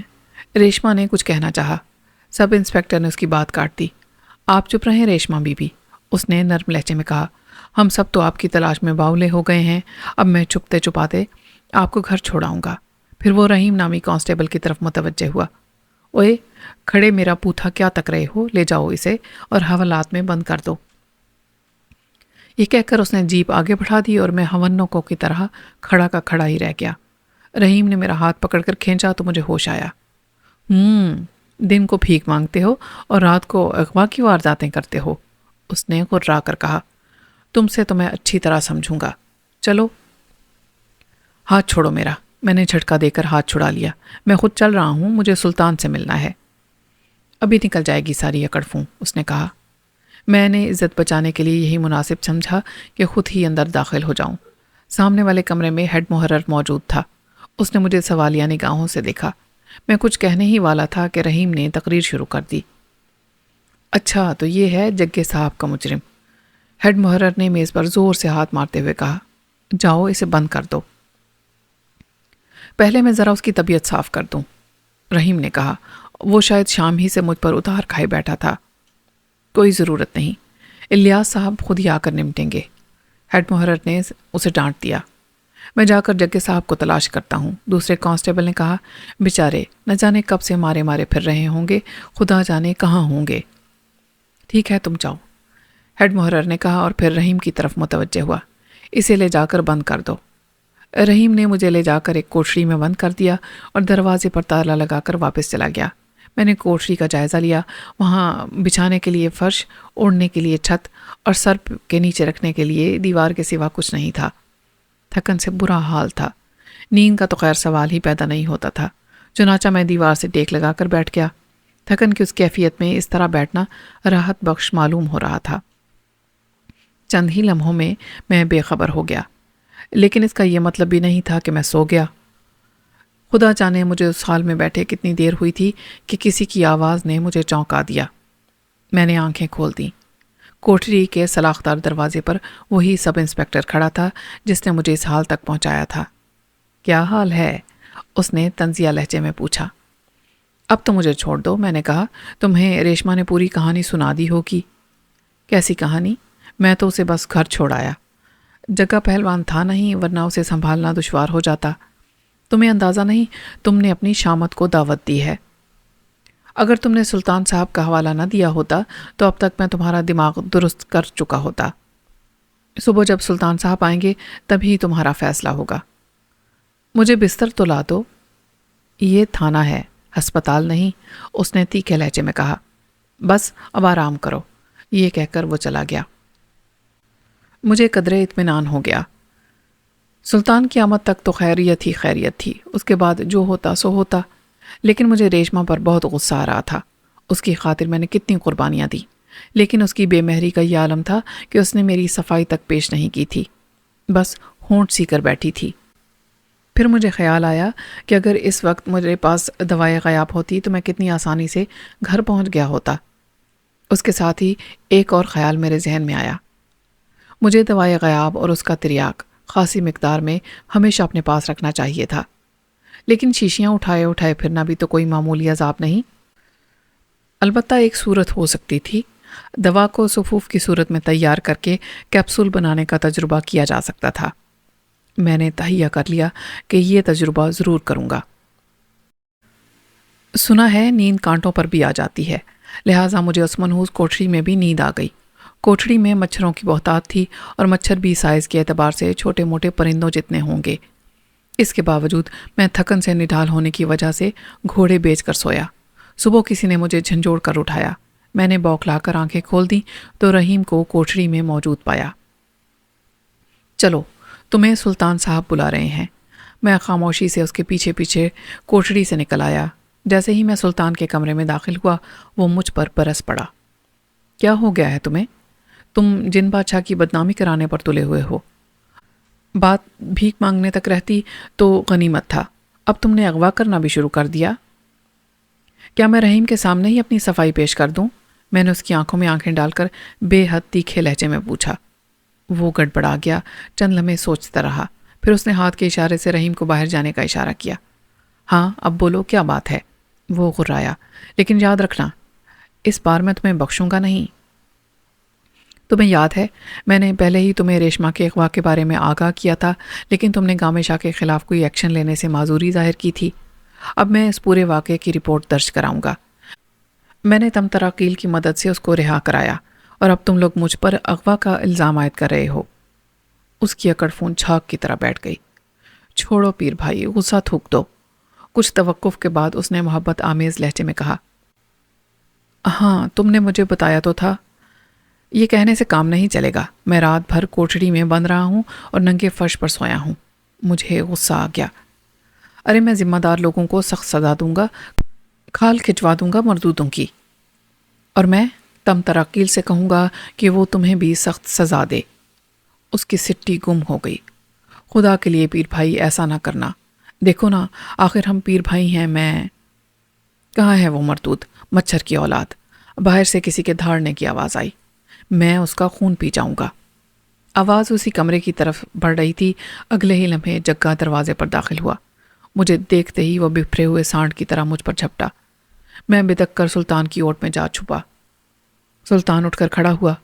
ریشما نے کچھ کہنا چاہا. سب انسپیکٹر نے اس کی بات کاٹ دی. آپ چپ رہیں ریشما بی بی، اس نے نرم لہجے میں کہا. ہم سب تو آپ کی تلاش میں باولے ہو گئے ہیں. اب میں چھپتے چھپاتے آپ کو گھر چھوڑاؤں گا. پھر وہ رحیم نامی کانسٹیبل کی طرف متوجہ ہوا. اوئے کھڑے میرا پوتھا کیا تک رہے ہو، لے جاؤ اسے اور حوالات میں بند کر دو. یہ کہہ کر اس نے جیپ آگے بڑھا دی اور میں ہونکوں کی طرح کھڑا کا کھڑا ہی رہ گیا. رحیم نے میرا ہاتھ پکڑ کر کھینچا تو مجھے ہوش آیا. دن کو بھیک مانگتے ہو اور رات کو اغوا کی وارداتیں کرتے ہو، اس نے غرا کر کہا. تم سے تو میں اچھی طرح سمجھوں گا. چلو ہاتھ چھوڑو میرا. میں نے جھٹکا دے کر ہاتھ چھڑا لیا. میں خود چل رہا ہوں، مجھے سلطان سے ملنا ہے. ابھی نکل جائے گی ساری اکڑ فوں، اس نے کہا۔ میں نے عزت بچانے کے لیے یہی مناسب سمجھا کہ خود ہی اندر داخل ہو جاؤں۔ سامنے والے کمرے میں ہیڈ محرر موجود تھا۔ اس نے مجھے سوالیہ نگاہوں سے دیکھا۔ میں کچھ کہنے ہی والا تھا کہ رحیم نے تقریر شروع کر دی۔ اچھا تو یہ ہے جگے صاحب کا مجرم، ہیڈ محرر نے میز پر زور سے ہاتھ مارتے ہوئے کہا۔ جاؤ اسے بند کر دو۔ پہلے میں ذرا اس کی طبیعت صاف کر دوں، رحیم نے کہا۔ وہ شاید شام ہی سے مجھ پر اتار کھائے بیٹھا تھا۔ کوئی ضرورت نہیں، الیاس صاحب خود ہی آ کر نمٹیں گے، ہیڈ محرر نے اسے ڈانٹ دیا۔ میں جا کر جگے صاحب کو تلاش کرتا ہوں، دوسرے کانسٹیبل نے کہا۔ بیچارے نہ جانے کب سے مارے مارے پھر رہے ہوں گے، خدا جانے کہاں ہوں گے۔ ٹھیک ہے تم جاؤ، ہیڈ محرر نے کہا اور پھر رحیم کی طرف متوجہ ہوا۔ اسے لے جا کر بند کر دو۔ رحیم نے مجھے لے جا کر ایک کوٹھری میں بند کر دیا اور دروازے پر تالا لگا کر واپس چلا گیا۔ میں نے کوٹھری کا جائزہ لیا۔ وہاں بچھانے کے لیے فرش، اوڑھنے کے لیے چھت اور سر کے نیچے رکھنے کے لیے دیوار کے سوا کچھ نہیں تھا۔ تھکن سے برا حال تھا، نیند کا تو خیر سوال ہی پیدا نہیں ہوتا تھا۔ چنانچہ میں دیوار سے ٹیک لگا کر بیٹھ گیا۔ تھکن کی اس کیفیت میں اس طرح بیٹھنا راحت بخش معلوم ہو رہا تھا۔ چند ہی لمحوں میں بے خبر ہو گیا، لیکن اس کا یہ مطلب بھی نہیں تھا کہ میں سو گیا۔ خدا جانے مجھے اس حال میں بیٹھے کتنی دیر ہوئی تھی کہ کسی کی آواز نے مجھے چونکا دیا۔ میں نے آنکھیں کھول دیں۔ کوٹھری کے سلاخدار دروازے پر وہی سب انسپکٹر کھڑا تھا جس نے مجھے اس حال تک پہنچایا تھا۔ کیا حال ہے؟ اس نے طنزیہ لہجے میں پوچھا۔ اب تو مجھے چھوڑ دو، میں نے کہا۔ تمہیں ریشما نے پوری کہانی سنا دی ہوگی۔ کیسی کہانی؟ میں تو اسے بس گھر چھوڑ آیا۔ جگہ پہلوان تھا نہیں، ورنہ اسے سنبھالنا دشوار ہو جاتا۔ تمہیں اندازہ نہیں، تم نے اپنی شامت کو دعوت دی ہے۔ اگر تم نے سلطان صاحب کا حوالہ نہ دیا ہوتا تو اب تک میں تمہارا دماغ درست کر چکا ہوتا۔ صبح جب سلطان صاحب آئیں گے تبھی تمہارا فیصلہ ہوگا۔ مجھے بستر تو لا دو۔ یہ تھانہ ہے، ہسپتال نہیں، اس نے تیکھے لہجے میں کہا۔ بس اب آرام کرو، یہ کہہ کر وہ چلا گیا۔ مجھے قدرے اطمینان ہو گیا۔ سلطان کی آمد تک تو خیریت ہی خیریت تھی، اس کے بعد جو ہوتا سو ہوتا۔ لیکن مجھے ریشما پر بہت غصہ آ رہا تھا۔ اس کی خاطر میں نے کتنی قربانیاں دی، لیکن اس کی بے مہری کا یہ عالم تھا کہ اس نے میری صفائی تک پیش نہیں کی تھی، بس ہونٹ سی کر بیٹھی تھی۔ پھر مجھے خیال آیا کہ اگر اس وقت میرے پاس دوائیں غیاب ہوتی تو میں کتنی آسانی سے گھر پہنچ گیا ہوتا۔ اس کے ساتھ ہی ایک اور خیال میرے ذہن میں آیا۔ مجھے دوائیں غیاب اور اس کا تریاک خاصی مقدار میں ہمیشہ اپنے پاس رکھنا چاہیے تھا، لیکن شیشیاں اٹھائے اٹھائے پھرنا بھی تو کوئی معمولی عذاب نہیں۔ البتہ ایک صورت ہو سکتی تھی، دوا کو صفوف کی صورت میں تیار کر کے کیپسول بنانے کا تجربہ کیا جا سکتا تھا۔ میں نے تہیہ کر لیا کہ یہ تجربہ ضرور کروں گا۔ سنا ہے نیند کانٹوں پر بھی آ جاتی ہے، لہٰذا مجھے اس منحوس کوٹھری میں بھی نیند آ گئی۔ کوٹھری میں مچھروں کی بہتات تھی اور مچھر بھی سائز کے اعتبار سے چھوٹے موٹے پرندوں جتنے ہوں گے۔ اس کے باوجود میں تھکن سے نڈھال ہونے کی وجہ سے گھوڑے بیچ کر سویا۔ صبح کسی نے مجھے جھنجھوڑ کر اٹھایا۔ میں نے بوکھلا کر آنکھیں کھول دیں تو رحیم کو کوٹھری میں موجود پایا۔ چلو، تمہیں سلطان صاحب بلا رہے ہیں۔ میں خاموشی سے اس کے پیچھے پیچھے کوٹھری سے نکل آیا۔ جیسے ہی میں سلطان کے کمرے میں داخل ہوا وہ مجھ پر برس پڑا۔ کیا ہو گیا ہے تمہیں؟ تم جن بادشاہ کی بدنامی کرانے پر تلے ہوئے ہو۔ بات بھیک مانگنے تک رہتی تو غنیمت تھا، اب تم نے اغوا کرنا بھی شروع کر دیا۔ کیا میں رحیم کے سامنے ہی اپنی صفائی پیش کر دوں؟ میں نے اس کی آنکھوں میں آنکھیں ڈال کر بے حد تیکھے لہجے میں پوچھا۔ وہ گڑبڑا گیا، چند لمحے سوچتا رہا، پھر اس نے ہاتھ کے اشارے سے رحیم کو باہر جانے کا اشارہ کیا۔ ہاں اب بولو، کیا بات ہے؟ وہ غرایا۔ لیکن یاد رکھنا، اس بار میں تمہیں بخشوں گا نہیں۔ تمہیں یاد ہے میں نے پہلے ہی تمہیں ریشما کے اغوا کے بارے میں آگاہ کیا تھا، لیکن تم نے گامے شاہ کے خلاف کوئی ایکشن لینے سے معذوری ظاہر کی تھی۔ اب میں اس پورے واقعے کی رپورٹ درج کراؤں گا۔ میں نے تمتراقیل کی مدد سے اس کو رہا کرایا اور اب تم لوگ مجھ پر اغوا کا الزام عائد کر رہے ہو۔ اس کی اکڑ فون چھاک کی طرح بیٹھ گئی۔ چھوڑو پیر بھائی، غصہ تھوک دو۔ کچھ توقف کے بعد اس نے محبت آمیز لہجے میں کہا، ہاں تم نے مجھے بتایا تو تھا۔ یہ کہنے سے کام نہیں چلے گا، میں رات بھر کوٹھڑی میں بند رہا ہوں اور ننگے فرش پر سویا ہوں۔ مجھے غصہ آ گیا۔ ارے میں ذمہ دار لوگوں کو سخت سزا دوں گا، کھال کھچوا دوں گا مردودوں کی۔ اور میں تم تراکیل سے کہوں گا کہ وہ تمہیں بھی سخت سزا دے۔ اس کی سٹی گم ہو گئی۔ خدا کے لیے پیر بھائی ایسا نہ کرنا، دیکھو نا آخر ہم پیر بھائی ہیں۔ میں کہاں ہے وہ مردود مچھر کی اولاد؟ باہر سے کسی کے دھاڑنے کی آواز آئی۔ میں اس کا خون پی جاؤں گا۔ آواز اسی کمرے کی طرف بڑھ رہی تھی۔ اگلے ہی لمحے جگا دروازے پر داخل ہوا۔ مجھے دیکھتے ہی وہ بفرے ہوئے سانڈ کی طرح مجھ پر جھپٹا۔ میں بدک کر سلطان کی اوٹ میں جا چھپا۔ سلطان اٹھ کر کھڑا ہوا۔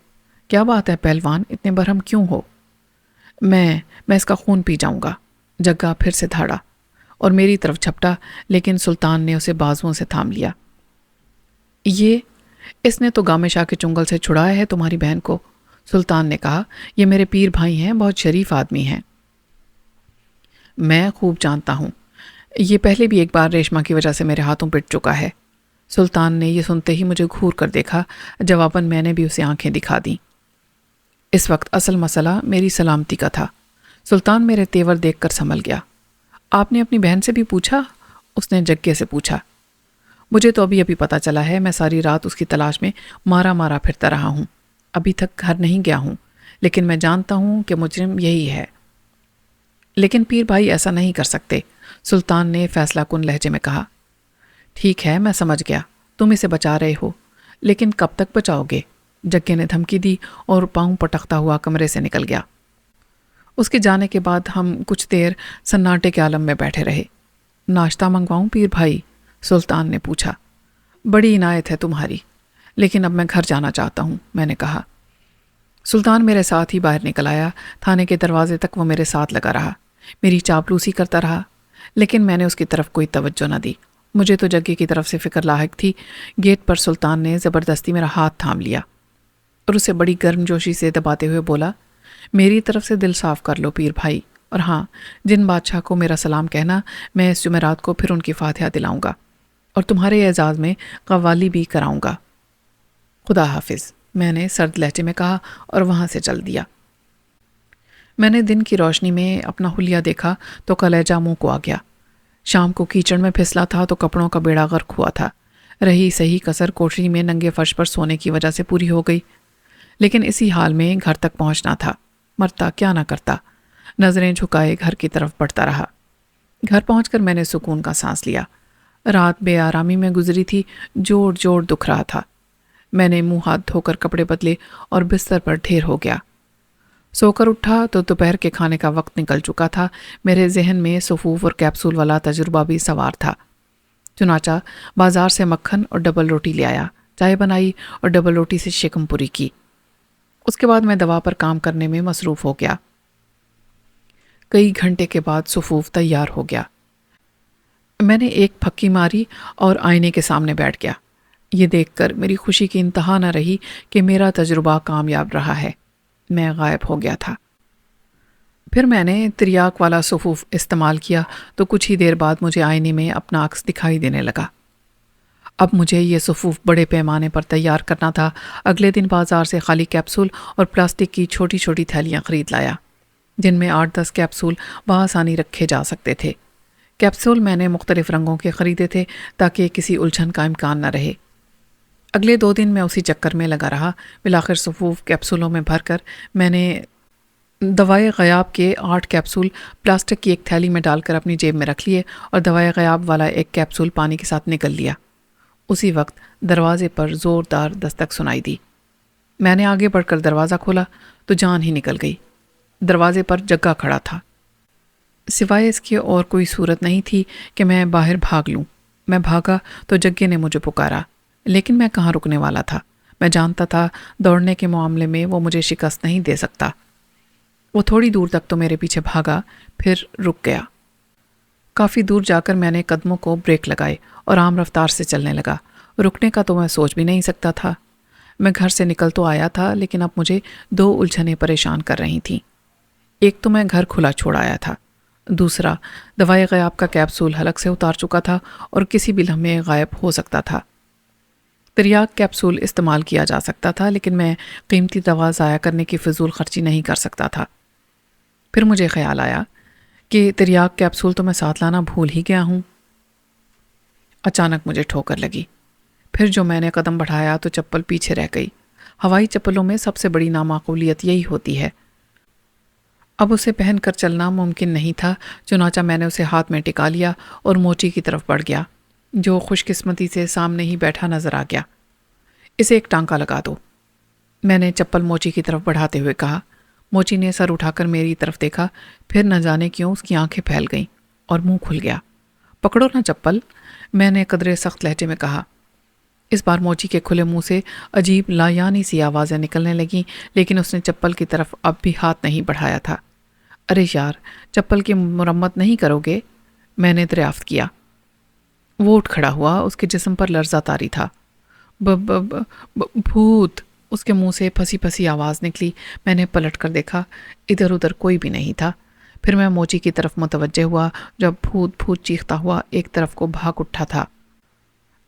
کیا بات ہے پہلوان، اتنے برہم کیوں ہو؟ میں اس کا خون پی جاؤں گا۔ جگا پھر سے دھاڑا اور میری طرف جھپٹا، لیکن سلطان نے اسے بازوؤں سے تھام لیا۔ اس نے تو گامے شاہ کے چنگل سے چھڑایا ہے تمہاری بہن کو، سلطان نے کہا۔ یہ میرے پیر بھائی ہیں، بہت شریف آدمی ہیں۔ میں خوب جانتا ہوں، یہ پہلے بھی ایک بار ریشما کی وجہ سے میرے ہاتھوں پٹ چکا ہے۔ سلطان نے یہ سنتے ہی مجھے گھور کر دیکھا۔ جواباً میں نے بھی اسے آنکھیں دکھا دیں۔ اس وقت اصل مسئلہ میری سلامتی کا تھا۔ سلطان میرے تیور دیکھ کر سنبھل گیا۔ آپ نے اپنی بہن سے بھی پوچھا؟ اس نے جگے سے پوچھا۔ مجھے تو ابھی پتہ چلا ہے، میں ساری رات اس کی تلاش میں مارا پھرتا رہا ہوں۔ ابھی تک گھر نہیں گیا ہوں، لیکن میں جانتا ہوں کہ مجرم یہی ہے۔ لیکن پیر بھائی ایسا نہیں کر سکتے، سلطان نے فیصلہ کن لہجے میں کہا۔ ٹھیک ہے، میں سمجھ گیا، تم اسے بچا رہے ہو، لیکن کب تک بچاؤ گے؟ جگے نے دھمکی دی اور پاؤں پٹکتا ہوا کمرے سے نکل گیا۔ اس کے جانے کے بعد ہم کچھ دیر سناٹے کے عالم میں بیٹھے رہے۔ ناشتہ منگواؤں پیر بھائی؟ سلطان نے پوچھا۔ بڑی عنایت ہے تمہاری، لیکن اب میں گھر جانا چاہتا ہوں، میں نے کہا۔ سلطان میرے ساتھ ہی باہر نکل آیا۔ تھانے کے دروازے تک وہ میرے ساتھ لگا رہا، میری چاپلوسی کرتا رہا، لیکن میں نے اس کی طرف کوئی توجہ نہ دی۔ مجھے تو جگے کی طرف سے فکر لاحق تھی۔ گیٹ پر سلطان نے زبردستی میرا ہاتھ تھام لیا اور اسے بڑی گرم جوشی سے دباتے ہوئے بولا، میری طرف سے دل صاف کر لو پیر بھائی، اور ہاں، جن بادشاہ کو میرا سلام کہنا، میں اس جمعرات کو پھر ان کی فاتحہ دلاؤں گا اور تمہارے اعزاز میں قوالی بھی کراؤں گا۔ خدا حافظ، میں نے سرد لہجے میں کہا اور وہاں سے چل دیا۔ میں نے دن کی روشنی میں اپنا حلیہ دیکھا تو کلیجہ منہ کو آ گیا۔ شام کو کیچڑ میں پھسلا تھا تو کپڑوں کا بیڑا غرق ہوا تھا۔ رہی صحیح کسر کوٹری میں ننگے فرش پر سونے کی وجہ سے پوری ہو گئی، لیکن اسی حال میں گھر تک پہنچنا تھا۔ مرتا کیا نہ کرتا، نظریں جھکائے گھر کی طرف بڑھتا رہا۔ گھر پہنچ کر میں نے سکون کا سانس لیا۔ رات بے آرامی میں گزری تھی، جوڑ جوڑ دکھ رہا تھا۔ میں نے منہ ہاتھ دھو کر کپڑے بدلے اور بستر پر ڈھیر ہو گیا۔ سو کر اٹھا تو دوپہر کے کھانے کا وقت نکل چکا تھا۔ میرے ذہن میں صفوف اور کیپسول والا تجربہ بھی سوار تھا۔ چنانچہ بازار سے مکھن اور ڈبل روٹی لے آیا، چائے بنائی اور ڈبل روٹی سے شکم پوری کی۔ اس کے بعد میں دوا پر کام کرنے میں مصروف ہو گیا۔ کئی گھنٹے کے بعد صفوف تیار ہو گیا۔ میں نے ایک پھکی ماری اور آئینے کے سامنے بیٹھ گیا۔ یہ دیکھ کر میری خوشی کی انتہا نہ رہی کہ میرا تجربہ کامیاب رہا ہے۔ میں غائب ہو گیا تھا۔ پھر میں نے تریاک والا صفوف استعمال کیا تو کچھ ہی دیر بعد مجھے آئینے میں اپنا عکس دکھائی دینے لگا۔ اب مجھے یہ صفوف بڑے پیمانے پر تیار کرنا تھا۔ اگلے دن بازار سے خالی کیپسول اور پلاسٹک کی چھوٹی چھوٹی تھیلیاں خرید لایا، جن میں 8-10 کیپسول بآسانی رکھے جا سکتے تھے۔ کیپسول میں نے مختلف رنگوں کے خریدے تھے تاکہ کسی الجھن کا امکان نہ رہے۔ اگلے 2 دن میں اسی چکر میں لگا رہا۔ بالآخر صفوف کیپسولوں میں بھر کر میں نے دوائے غیاب کے 8 کیپسول پلاسٹک کی ایک تھیلی میں ڈال کر اپنی جیب میں رکھ لیے اور دوائے غیاب والا ایک کیپسول پانی کے ساتھ نگل لیا۔ اسی وقت دروازے پر زوردار دستک سنائی دی۔ میں نے آگے بڑھ کر دروازہ کھولا تو جان ہی نکل گئی۔ دروازے پر جگا کھڑا تھا۔ سوائے اس کے اور کوئی صورت نہیں تھی کہ میں باہر بھاگ لوں۔ میں بھاگا تو جگے نے مجھے پکارا، لیکن میں کہاں رکنے والا تھا۔ میں جانتا تھا دوڑنے کے معاملے میں وہ مجھے شکست نہیں دے سکتا۔ وہ تھوڑی دور تک تو میرے پیچھے بھاگا، پھر رک گیا۔ کافی دور جا کر میں نے قدموں کو بریک لگائے اور عام رفتار سے چلنے لگا۔ رکنے کا تو میں سوچ بھی نہیں سکتا تھا۔ میں گھر سے نکل تو آیا تھا، لیکن اب مجھے 2 الجھنیں پریشان کر رہی تھیں۔ ایک تو میں گھر کھلا چھوڑ آیا تھا، دوسرا دوائے غیاب کا کیپسول حلق سے اتار چکا تھا اور کسی بھی لمحے غائب ہو سکتا تھا۔ تریاک کیپسول استعمال کیا جا سکتا تھا، لیکن میں قیمتی دوا ضائع کرنے کی فضول خرچی نہیں کر سکتا تھا۔ پھر مجھے خیال آیا کہ تریاک کیپسول تو میں ساتھ لانا بھول ہی گیا ہوں۔ اچانک مجھے ٹھوکر لگی۔ پھر جو میں نے قدم بڑھایا تو چپل پیچھے رہ گئی۔ ہوائی چپلوں میں سب سے بڑی نامعقولیت یہی ہوتی ہے۔ اب اسے پہن کر چلنا ممکن نہیں تھا، چنانچہ میں نے اسے ہاتھ میں ٹکا لیا اور موچی کی طرف بڑھ گیا، جو خوش قسمتی سے سامنے ہی بیٹھا نظر آ گیا۔ اسے ایک ٹانکا لگا دو، میں نے چپل موچی کی طرف بڑھاتے ہوئے کہا۔ موچی نے سر اٹھا کر میری طرف دیکھا، پھر نہ جانے کیوں اس کی آنکھیں پھیل گئیں اور منہ کھل گیا۔ پکڑو نا چپل، میں نے قدرے سخت لہجے میں کہا۔ اس بار موچی کے کھلے منہ سے عجیب لایانی سی آوازیں نکلنے لگیں، لیکن اس نے چپل کی طرف اب بھی ہاتھ نہیں بڑھایا تھا۔ ارے یار، چپل کی مرمت نہیں کرو گے؟ میں نے دریافت کیا۔ وہ اٹھ کھڑا ہوا، اس کے جسم پر لرزہ طاری تھا۔ بھوت، اس کے منہ سے پھنسی پھنسی آواز نکلی۔ میں نے پلٹ کر دیکھا، ادھر ادھر کوئی بھی نہیں تھا۔ پھر میں موچی کی طرف متوجہ ہوا، جب بھوت بھوت چیختا ہوا ایک طرف کو بھاگ اٹھا تھا۔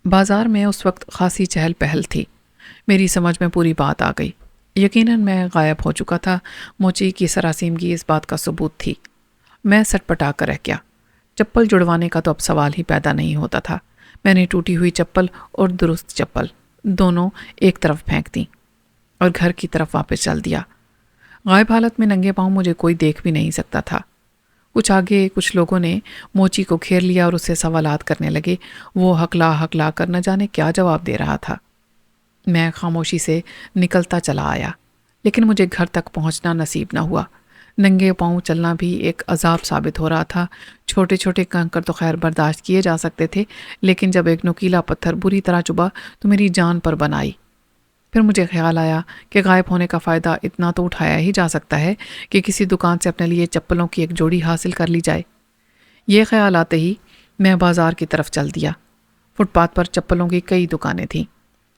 بازار میں اس وقت خاصی چہل پہل تھی۔ میری سمجھ میں پوری بات آ گئی۔ یقیناً میں غائب ہو چکا تھا۔ موچی کی سراسیمگی اس بات کا ثبوت تھی۔ میں سٹ پٹا کر رہ گیا۔ چپل جڑوانے کا تو اب سوال ہی پیدا نہیں ہوتا تھا۔ میں نے ٹوٹی ہوئی چپل اور درست چپل دونوں ایک طرف پھینک دیں اور گھر کی طرف واپس چل دیا۔ غائب حالت میں ننگے پاؤں مجھے کوئی دیکھ بھی نہیں سکتا تھا۔ کچھ آگے کچھ لوگوں نے موچی کو گھیر لیا اور اس سے سوالات کرنے لگے۔ وہ ہکلا کر نہ جانے کیا جواب دے رہا تھا۔ میں خاموشی سے نکلتا چلا آیا، لیکن مجھے گھر تک پہنچنا نصیب نہ ہوا۔ ننگے پاؤں چلنا بھی ایک عذاب ثابت ہو رہا تھا۔ چھوٹے چھوٹے کنکر تو خیر برداشت کیے جا سکتے تھے، لیکن جب ایک نوکیلا پتھر بری طرح چبھا تو میری جان پر بن آئی۔ پھر مجھے خیال آیا کہ غائب ہونے کا فائدہ اتنا تو اٹھایا ہی جا سکتا ہے کہ کسی دکان سے اپنے لیے چپلوں کی ایک جوڑی حاصل کر لی جائے۔ یہ خیال آتے ہی میں بازار کی طرف چل دیا۔ فٹ پاتھ پر چپلوں کی کئی دکانیں تھیں۔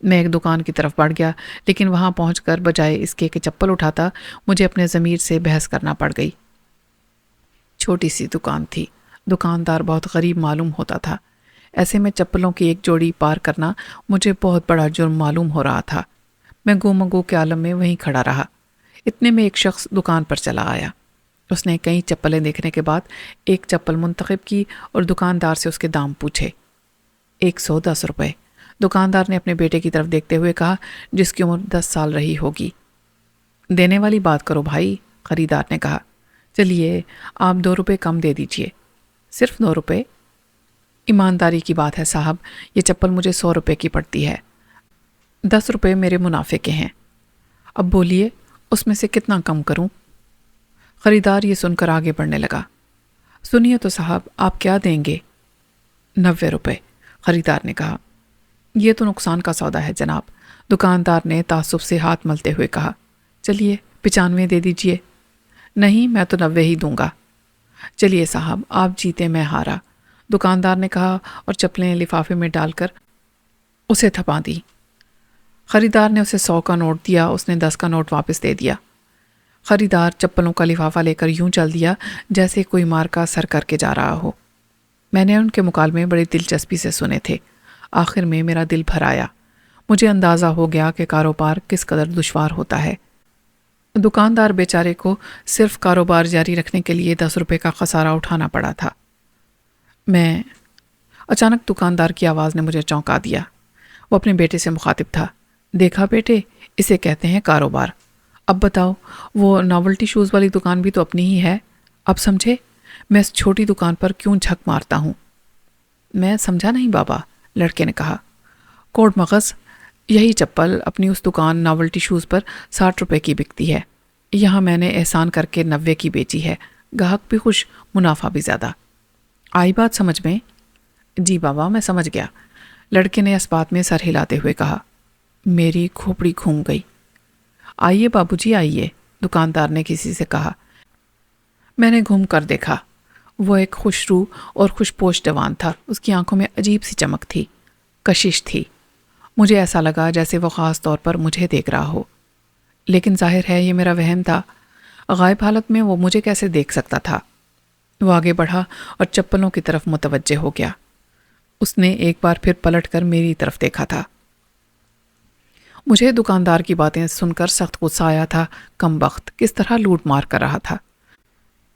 میں ایک دکان کی طرف بڑھ گیا، لیکن وہاں پہنچ کر بجائے اس کے کہ چپل اٹھاتا، مجھے اپنے ضمیر سے بحث کرنا پڑ گئی۔ چھوٹی سی دکان تھی، دکاندار بہت غریب معلوم ہوتا تھا۔ ایسے میں چپلوں کی ایک جوڑی پار کرنا مجھے بہت بڑا جرم معلوم ہو رہا تھا۔ میں گو کے عالم میں وہیں کھڑا رہا۔ اتنے میں ایک شخص دکان پر چلا آیا۔ اس نے کئی چپلیں دیکھنے کے بعد ایک چپل منتخب کی اور دکاندار سے اس کے دام پوچھے۔ 110 روپے، دکاندار نے اپنے بیٹے کی طرف دیکھتے ہوئے کہا، جس کی عمر 10 سال رہی ہوگی۔ دینے والی بات کرو بھائی، خریدار نے کہا۔ چلیے آپ 2 روپے کم دے دیجئے۔ صرف 2 روپے؟ ایمانداری کی بات ہے صاحب، یہ چپل مجھے 100 روپے کی پڑتی ہے۔ 10 روپے میرے منافع کے ہیں۔ اب بولیے اس میں سے کتنا کم کروں؟ خریدار یہ سن کر آگے بڑھنے لگا۔ سنیے تو صاحب، آپ کیا دیں گے؟ 90 روپے، خریدار نے کہا۔ یہ تو نقصان کا سودا ہے جناب، دکاندار نے تعصب سے ہاتھ ملتے ہوئے کہا۔ چلیے 95 دے دیجئے۔ نہیں، میں تو 90 ہی دوں گا۔ چلیے صاحب، آپ جیتے میں ہارا، دکاندار نے کہا اور چپلیں لفافے میں ڈال کر اسے تھپا دی۔ خریدار نے اسے 100 کا نوٹ دیا، اس نے 10 کا نوٹ واپس دے دیا۔ خریدار چپلوں کا لفافہ لے کر یوں چل دیا جیسے کوئی مار کا سر کر کے جا رہا ہو۔ میں نے ان کے مکالمے بڑی دلچسپی سے سنے تھے۔ آخر میں میرا دل بھر آیا۔ مجھے اندازہ ہو گیا کہ کاروبار کس قدر دشوار ہوتا ہے۔ دکاندار بیچارے کو صرف کاروبار جاری رکھنے کے لیے 10 روپے کا خسارہ اٹھانا پڑا تھا۔ اچانک دکاندار کی آواز نے مجھے چونکا دیا۔ وہ اپنے بیٹے سے مخاطب تھا۔ دیکھا بیٹے، اسے کہتے ہیں کاروبار۔ اب بتاؤ، وہ ناولٹی شوز والی دکان بھی تو اپنی ہی ہے۔ اب سمجھے میں اس چھوٹی دکان پر کیوں جھک مارتا ہوں؟ میں سمجھا نہیں بابا، لڑکے نے کہا۔ کوڑ مغز، یہی چپل اپنی اس دکان ناولٹی شوز پر 60 روپے کی بکتی ہے۔ یہاں میں نے احسان کر کے 90 کی بیچی ہے۔ گاہک بھی خوش، منافع بھی زیادہ۔ آئی بات سمجھ میں؟ جی بابا، میں سمجھ گیا، لڑکے نے اس بات میں سر ہلاتے ہوئے کہا۔ میری کھوپڑی گھوم گئی۔ آئیے بابو جی آئیے، دکاندار نے کسی سے کہا۔ میں نے گھوم کر دیکھا۔ وہ ایک خوش رو اور خوش پوش جوان تھا۔ اس کی آنکھوں میں عجیب سی چمک تھی، کشش تھی۔ مجھے ایسا لگا جیسے وہ خاص طور پر مجھے دیکھ رہا ہو، لیکن ظاہر ہے یہ میرا وہم تھا۔ غائب حالت میں وہ مجھے کیسے دیکھ سکتا تھا؟ وہ آگے بڑھا اور چپلوں کی طرف متوجہ ہو گیا۔ اس نے ایک بار پھر پلٹ کر میری طرف دیکھا تھا۔ مجھے دکاندار کی باتیں سن کر سخت غصہ آیا تھا۔ کم بخت کس طرح لوٹ مار کر رہا تھا۔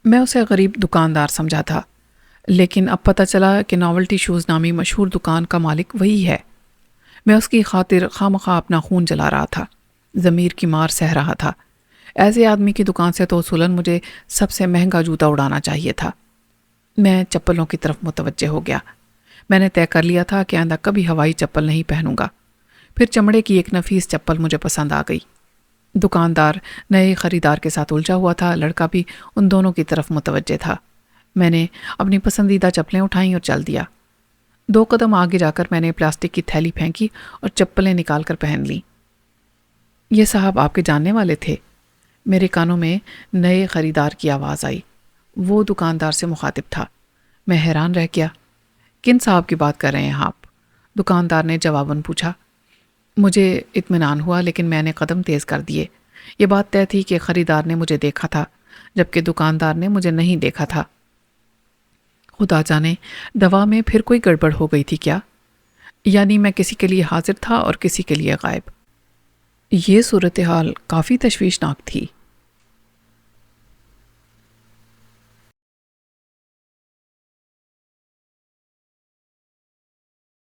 میں اسے غریب دکاندار سمجھا تھا، لیکن اب پتہ چلا کہ ناولٹی شوز نامی مشہور دکان کا مالک وہی ہے۔ میں اس کی خاطر خواہ اپنا خون جلا رہا تھا، ضمیر کی مار سہ رہا تھا۔ ایسے آدمی کی دکان سے تو اصولاً مجھے سب سے مہنگا جوتا اڑانا چاہیے تھا۔ میں چپلوں کی طرف متوجہ ہو گیا۔ میں نے طے کر لیا تھا کہ آئندہ کبھی ہوائی چپل نہیں پہنوں گا۔ پھر چمڑے کی ایک نفیس چپل مجھے پسند آ گئی۔ دکاندار نئے خریدار کے ساتھ الجھا ہوا تھا، لڑکا بھی ان دونوں کی طرف متوجہ تھا۔ میں نے اپنی پسندیدہ چپلیں اٹھائیں اور چل دیا۔ 2 قدم آگے جا کر میں نے پلاسٹک کی تھیلی پھینکی اور چپلیں نکال کر پہن لیں۔ یہ صاحب آپ کے جاننے والے تھے؟ میرے کانوں میں نئے خریدار کی آواز آئی۔ وہ دکاندار سے مخاطب تھا۔ میں حیران رہ گیا۔ کن صاحب کی بات کر رہے ہیں آپ؟ دکاندار نے جواباً پوچھا۔ مجھے اطمینان ہوا، لیکن میں نے قدم تیز کر دیے۔ یہ بات طے تھی کہ خریدار نے مجھے دیکھا تھا، جبکہ دکاندار نے مجھے نہیں دیکھا تھا۔ خدا جانے دوا میں پھر کوئی گڑبڑ ہو گئی تھی کیا؟ یعنی میں کسی کے لیے حاضر تھا اور کسی کے لیے غائب۔ یہ صورتحال کافی تشویشناک تھی۔